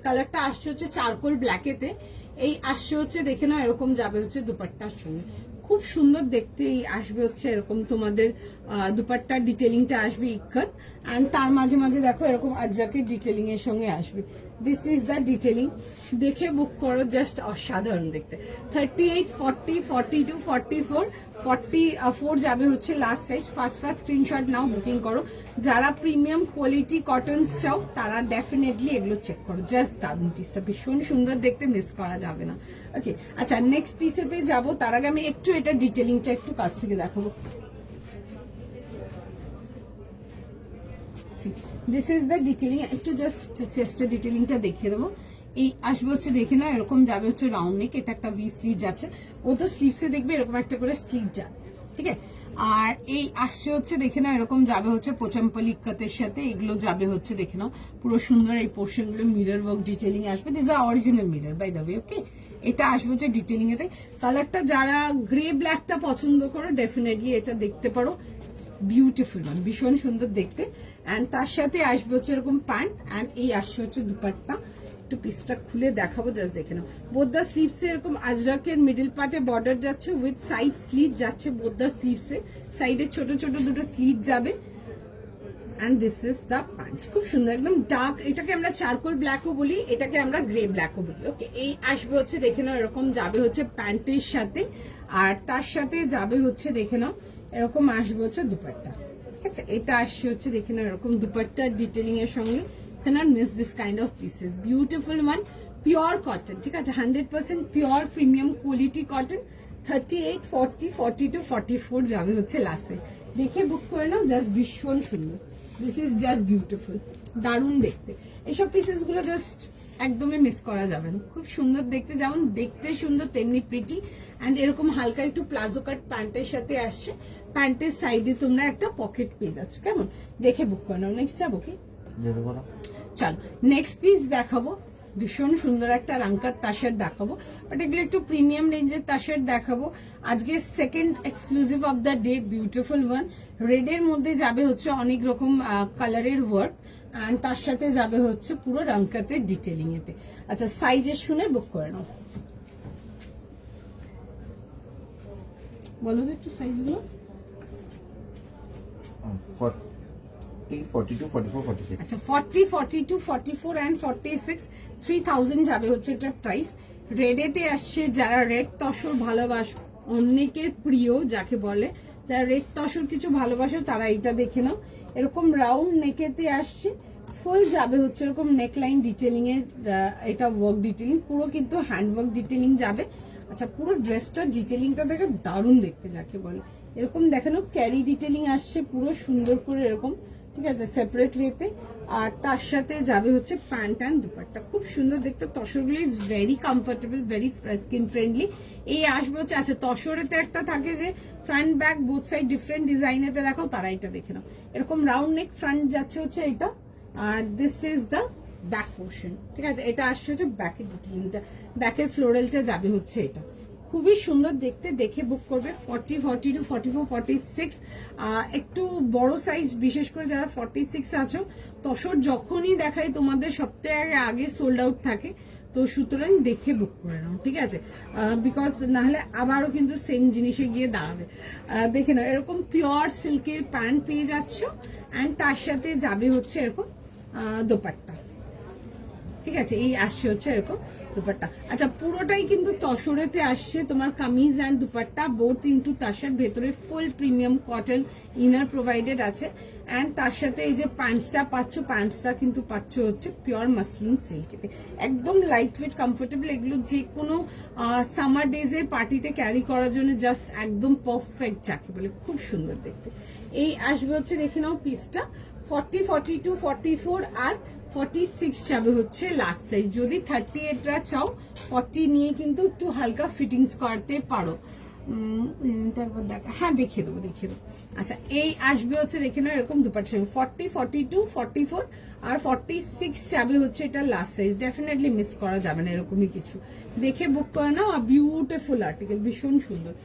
কালারটা আসছে হচ্ছে চারকোল ব্ল্যাকেতে। এই আসছে হচ্ছে দেখে নাও, এরকম যাবে হচ্ছে দুপাট্টার সঙ্গে, খুব সুন্দর দেখতে। এই আসবে হচ্ছে এরকম তোমাদের দুপাট্টার ডিটেইলিংটা আসবে ইক্কত, এন্ড তার মাঝে মাঝে দেখো এরকম আজরাকের ডিটেইলিং এর সঙ্গে আসবে। দিস ইজ দ্য ডিটেইলিং, দেখে বুক করো, জাস্ট অসাধারণ দেখতে। 38, 40, 42, 44, 44 যাবে হচ্ছে লাস্ট সাইজ। ফার্স্ট স্ক্রিনশট নাও, বুকিং করো। যারা প্রিমিয়াম কোয়ালিটি কটন চাও তারা ডেফিনেটলি এগুলো চেক করো, জাস্ট দারুন পিসটা, ভীষণ সুন্দর দেখতে, মিস করা যাবে না। ওকে, আচ্ছা নেক্সট পিসেতে যাবো, তার আগে আমি একটু এটা ডিটেইলিংটা একটু কাছ থেকে দেখাবো। দিস ইজ দ্য ডিটেইলিং, একটু জাস্ট চেস্টের ডিটেইলিংটা দেখিয়ে দেবো। এই আসবে হচ্ছে দেখে না, এরকম যাবে হচ্ছে রাউন্ড নেক, এটা একটা ভি স্লিভ যাচ্ছে, ও তো স্লিভসে দেখবে এরকম একটা করে স্লিভ যাবে, ঠিক আছে। আর এই আসছে হচ্ছে দেখে নাও, এরকম যাবে হচ্ছে পোচম্পল ইক্কাতের সাথে, এগুলো যাবে হচ্ছে দেখে নাও পুরো সুন্দর। এই পোর্শন গুলো মিরর ওয়ার্ক ডিটেইলিং আসবে, this are original mirror by the way, okay. এটা আসবে হচ্ছে ডিটেইলিং এতে। কালারটা যারা গ্রে ব্ল্যাকটা পছন্দ করো ডেফিনেটলি এটা দেখতে পারো, বিউটিফুল ওয়ান, ভীষণ সুন্দর দেখতে। অ্যান্ড তার সাথে আসবে হচ্ছে এরকম প্যান্ট, অ্যান্ড এই আসছে হচ্ছে দুপাট্টা। একটু পিসটা খুলে দেখাবো, জাস্ট দেখে নাও। বোথ দ্য স্লিভস এরকম আজরাকের মিডল পার্টে বর্ডার যাচ্ছে, উইথ সাইড স্লিভ যাচ্ছে বোথ দ্য স্লিভসে, সাইডে ছোট ছোট দুটো স্লিভ যাবে। And this is the pant, খুব সুন্দর একদম ডার্ক, এটাকে আমরা চারকোল ব্ল্যাকও বলি, এটাকে আমরা গ্রে ব্ল্যাকও বলি। ওকে, এই আসবে হচ্ছে দেখে নাও এরকম যাবে হচ্ছে প্যান্টের সাথে, আর তার সাথে যাবে হচ্ছে দেখে নাও এরকম আসবে হচ্ছে দুপাট্টা। ঠিক আছে, এটা আসছে হচ্ছে দেখে নাও এরকম দুপাট্টা ডিটেলিং এর সঙ্গে। cannot miss this kind of pieces, beautiful one, pure cotton, ঠিক আছে, 100% pure premium quality cotton, 38, 40, 42, 44 যাবে হচ্ছে লাস্টে। দেখে বুক করে নাও, জাস্ট ভীষণ সুন্দর, দিস ইজ জাস্ট বিউটিফুল, দারুণ দেখতে। এইসব পিসেস গুলো জাস্ট একদমই মিস করা যাবে না, খুব সুন্দর দেখতে, যেমন দেখতে সুন্দর তেমনি প্রিটি। অ্যান্ড এরকম হালকা একটু প্লাজো কাট প্যান্টের সাথে আসছে, প্যান্টের সাইডে তোমরা একটা পকেট পেয়ে যাচ্ছ। কেমন, দেখে বুক করে নাও। নেক্সট যাবো কি, চলো নেক্সট পিস দেখাবো, ভীষণ সুন্দর একটা রাঙ্কার তাসের দেখাবো, বাট এগুলো একটু প্রিমিয়াম রেঞ্জের তাসের দেখাবো। আজকে second exclusive of the day, beautiful one, রেডের মধ্যে যাবে হচ্ছে অনেক রকম কালারের ওয়ার্ক, অ্যান্ড তার সাথে যাবে হচ্ছে পুরো রাঙ্কাতে ডিটেলিং এতে। আচ্ছা, সাইজের শুনে বুক করে নাও, বলো তো একটু সাইজগুলো। 42, 44, 46. আচ্ছা, 40, 42, 44 and 46, 3000 যাবে হচ্ছে এটা প্রাইস। রেডেতে আসছে, যারা রেড তসর ভালোবাসো, অনেকের প্রিয় যাকে বলে, যারা রেড তসর কিছু ভালোবাসো তারা এটা দেখে নাও। এরকম রাউন্ড নেকেতে আসছে, ফুল যাবে হচ্ছে এরকম নেকলাইন ডিটেলিং এর, এটা ওয়ার্ক ডিটেলিং, পুরো কিন্তু হ্যান্ড ওয়ার্ক ডিটেলিং যাবে। আচ্ছা, পুরো ড্রেসটার ডিটেলিংটা দেখে দারুণ দেখতে যাকে বলে, এরকম দেখানো ক্যারি ডিটেলিং আসছে পুরো সুন্দর করে এরকম, ঠিক আছে, সেপারেট ওয়েতে। আর তার সাথে যাবে হচ্ছে প্যান্ট অ্যান্ড দুপাট্টা, খুব সুন্দর দেখতে। তসরগুলো is very comfortable, very skin friendly. এই আসবে হচ্ছে, আচ্ছা তসরেতে একটা থাকে যে front back both side different ডিজাইনেতে দেখাও, তারা এটা দেখে নাও। এরকম রাউন্ড নেক ফ্রন্ট যাচ্ছে হচ্ছে এটা, আর this is the back portion. ঠিক আছে, এটা আসছে হচ্ছে ব্যাকের ডিটেইলিংটা, ব্যাকের ফ্লোরালটা যাবে হচ্ছে এটা, খুবই সুন্দর দেখতে, দেখে বুক করবে। 40, 42, 44, 46 একটু বড় সাইজ, বিশেষ করে যারা 46 আছো, তসর যখনই দেখাই তোমাদের সপ্তাহে আগে সোল্ড আউট থাকে, তো সুতরাং দেখে বুক করে নাও, ঠিক আছে, বিকজ নাহলে আবারও কিন্তু সেম জিনিসে গিয়ে দাঁড়াবে। দেখে নাও, এরকম পিওর সিল্কের প্যান্ট পেয়ে যাচ্ছ, অ্যান্ড তার সাথে যাবে হচ্ছে এরকম দোপাট্টা। ঠিক আছে, এই আসছে হচ্ছে এরকম দুপাট্টা। আচ্ছা, পুরোটাই কিন্তু তসরেতে আসছে তোমার, kameez and dupatta both into তাসের, ভেতরে full premium cotton inner provided আছে, অ্যান্ড তার সাথে এই যে প্যান্টসটা পাচ্ছ, প্যান্টসটা কিন্তু পাচ্ছ হচ্ছে পিওর মাসলিন সিল্কেতে, একদম লাইট ওয়েট কমফোর্টেবল। এগুলো যে কোনো সামার ডেজে পার্টিতে ক্যারি করার জন্য জাস্ট একদম পারফেক্ট যাকে বলে, খুব সুন্দর দেখতে। এই আসবে হচ্ছে দেখে নাও পিসটা, 40, 42, 44 আর 46 যাবে হচ্ছে লাস্ট সাইজ। যদি 38টা চাও 40 নিয়ে কিন্তু একটু হালকা ফিটিংস করতে পারো। হ্যাঁ, দেখিয়ে দেবো। আচ্ছা, এই আসবে হচ্ছে দেখে নাও এরকম দুপাট্টা, 40, 42, 44 আর 46 যাবে হচ্ছে এটা লাস্ট সাইজ। ডেফিনেটলি মিস করা যাবে না, এরকমই কিছু দেখে বুক করে নাও। আর বিউটিফুল আর্টিকেল, ভীষণ সুন্দর।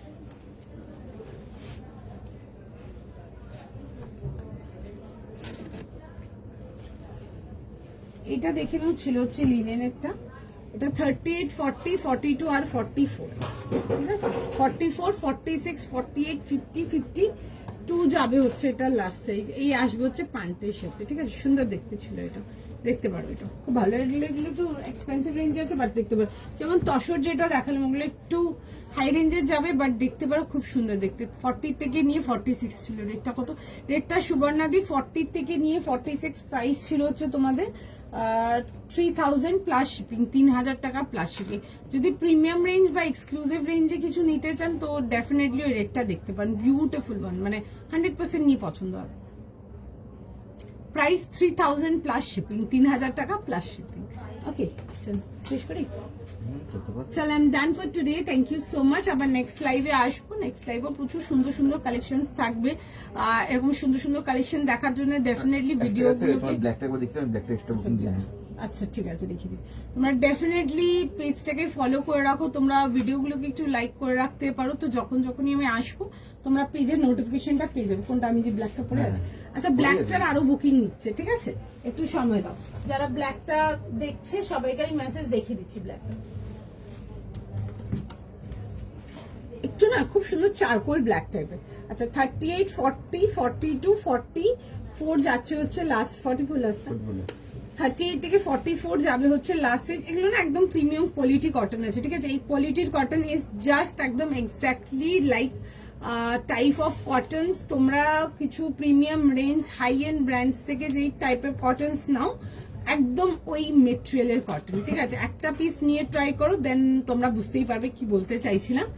এটা দেখে নাও, ছিল হচ্ছে লিনেনেরটা, এটা 38, 40, 42 আর 44, ঠিক আছে, 44, 46, 48, 50, 52 যাবে হচ্ছে এটা লাস্ট সাইজ। এই আসবে হচ্ছে প্যান্টের সাথে, ঠিক আছে, সুন্দর দেখতে ছিল এটা, দেখতে পারো, এটা খুব ভালো। এগুলো একটু এক্সপেন্সিভ রেঞ্জে আছে, বাট দেখতে পারো। যেমন তসর যেটা দেখালাম, ওগুলো একটু হাই রেঞ্জের যাবে, বাট দেখতে পারো খুব সুন্দর দেখতে। 40 থেকে নিয়ে 46 ছিল রেটটা, কত রেটটা সুবর্ণাদি? 40 থেকে নিয়ে 46 প্রাইস ছিল হচ্ছে তোমাদের 3000 প্লাস শিপিং, 3000 টাকা প্লাস শিপিং। যদি প্রিমিয়াম রেঞ্জ বা এক্সক্লুসিভ রেঞ্জে কিছু নিতে চান তো ডেফিনেটলি ওই রেটটা দেখতে পারেন, বিউটিফুল ওয়ান, মানে 100% নিয়ে পছন্দ হবে। প্রাইস 3000 প্লাস শিপিং, 3000 টাকা প্লাস শিপিং। ওকে, চল শেষ করি। চল, I am done for today, thank you so much. আবার নেক্সট লাইভে আসবো, নেক্সট লাইভে প্রচুর সুন্দর সুন্দর কালেকশন থাকবে, এরকম সুন্দর সুন্দর কালেকশন দেখার জন্য ডেফিনেটলি ভিডিও ব্ল্যাকটা দেখতে, ব্ল্যাকটা এক্সট্রা বুকিং দিয়ে আচ্ছা ঠিক আছে, দেখিয়ে দিচ্ছি। তোমরা ডেফিনেটলি পেজটাকে ফলো করে রাখো, তোমরা ভিডিওগুলোকে একটু লাইক করে রাখতে পারো, তো যখনই আমি আসবো তোমরা পেজের নোটিফিকেশনটা পেয়ে যাবে। কোনটা আমি যে ব্ল্যাকটা পরে আছি, আচ্ছা ব্ল্যাকটার আরো বুকিং নিচ্ছে, ঠিক আছে একটু সময় দাও। যারা ব্ল্যাকটা দেখছে সবাইকে আমি মেসেজ দেখিয়ে দিচ্ছি। ব্ল্যাকটা একটু না খুব সুন্দর চারকোল ব্ল্যাক টাইপের। আচ্ছা 38, 40, 42, 44 যাচ্ছে হচ্ছে লাস্ট, 44 লাস্ট, 38 থেকে 44 যাবে হচ্ছে লাস্ট। এগুলো না একদম প্রিমিয়াম কোয়ালিটি কটন আছে, ঠিক আছে। এই কোয়ালিটির কটন ইজ জাস্ট একদম exactly like type of cottons. তোমরা কিছু premium range high end brands থেকে যেই টাইপের কটনস নাও, একদম ওই মেটেরিয়ালের কটন, ঠিক আছে। একটা পিস নিয়ে ট্রাই করো, দেন তোমরা বুঝতেই পারবে কি বলতে চাইছিলাম।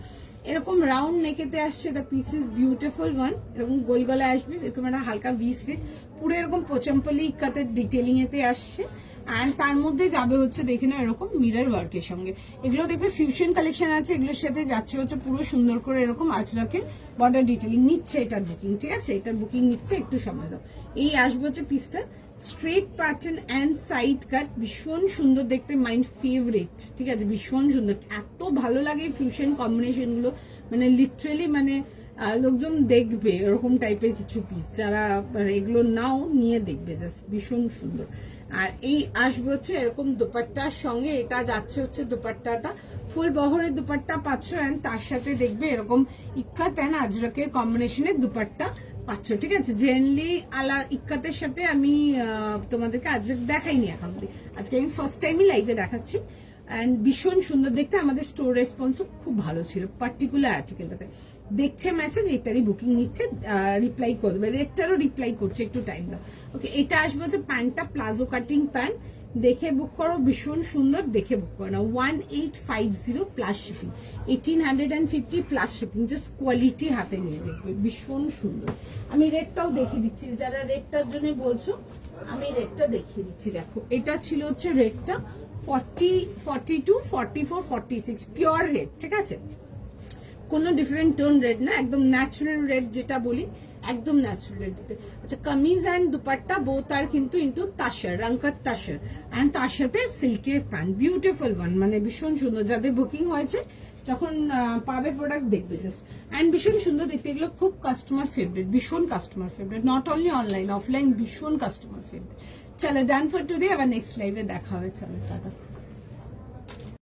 এরকম রাউন্ড নেকেতে আসছে, the piece is beautiful one. এরকম গোল গলায় আসবে, এরকম একটা হালকা ভি স্লিট, পুরো এরকম পোচম্পলি ইক্কাতের ডিটেলিং এতে আসছে। অ্যান্ড তার মধ্যে যাবে হচ্ছে দেখে না এরকম মিরর ওয়ার্কের সঙ্গে। এগুলো দেখবে ফিউশন কালেকশন আছে, এগুলোর সাথে যাচ্ছে হচ্ছে পুরো সুন্দর করে এরকম আজরাকের বর্ডার ডিটেলিং নিচ্ছে। এটার বুকিং, ঠিক আছে, এটার বুকিং নিচ্ছে, একটু সময় দাও। এই আসবে হচ্ছে পিসটা স্ট্রেট প্যাটার্ন অ্যান্ড সাইড কাট, ভীষণ সুন্দর দেখতে, মাই ফেভারিট, ঠিক আছে, ভীষণ সুন্দর। এত ভালো লাগে ফিউশন কম্বিনেশন গুলো, মানে লিটারেলি মানে লোকজন দেখবে এরকম টাইপের কিছু পিস, যারা মানে এগুলো নাও নিয়ে দেখবে, জাস্ট ভীষণ সুন্দর। আর এই আসবে হচ্ছে এরকম দোপাট্টার সঙ্গে, এটা যাচ্ছে হচ্ছে দোপাট্টাটা ফুল বহরের দোপাট্টা পাচ্ছ, অ্যান্ড তার সাথে দেখবে এরকম ইক্কাত অ্যান্ড আজরাকের কম্বিনেশনের দোপাট্টা পাচ্ছ, ঠিক আছে। জেনারেলি আলা ইক্কাতের সাথে আমি তোমাদেরকে আজরাক দেখাইনি এখন অব্দি, আজকে আমি ফার্স্ট টাইমই লাইভে দেখাচ্ছি। অ্যান্ড ভীষণ সুন্দর দেখতে, আমাদের স্টোর রেসপন্সও খুব ভালো ছিল পার্টিকুলার আর্টিকেলটাতে। দেখছে মেসেজ, এটারই বুকিং নিচ্ছে, রিপ্লাই করবে, রেটটারও রিপ্লাই করছে, একটু টাইম দাও। ওকে, এটা আসবে হচ্ছে প্যান্টটা প্লাজো কাটিং প্যান্ট, দেখে বুক করো, ভীষণ সুন্দর, দেখে বুক করো না। 1850 plus shipping, 1850 plus shipping, just quality হাতে নিয়ে দেখবে, ভীষণ সুন্দর। আমি রেটটাও দেখিয়ে দিচ্ছি, যারা রেটটার জন্য বলছো আমি রেটটা দেখিয়ে দিচ্ছি। দেখো এটা ছিল হচ্ছে রেটটা 40, 42, 44, 46 পিওর রেড, ঠিক আছে, কোনো ডিফারেন্ট টোন রেড না, একদম ন্যাচারাল রেড যেটা বলি, একদম ন্যাচারাল রেড। আচ্ছা কামিজ অ্যান্ড দুপাট্টা বোথ আর কিন্তু ইন্টু তাসার, রঙ্কত তাসার, অ্যান্ড তার সাথে সিল্কের প্যান্ট, বিউটিফুল ওয়ান, মানে ভীষণ সুন্দর। যাদের বুকিং হয়েছে যখন পাবে প্রোডাক্ট দেখবে জাস্ট, অ্যান্ড ভীষণ সুন্দর দেখতে, এগুলো খুব কাস্টমার ফেভারিট, ভীষণ customer favourite, not only online offline, ভীষণ কাস্টমার ফেভারিট। চলো ডান ফর টুডে, আবার নেক্সট লাইভে দেখা হবে, চলো টাটা।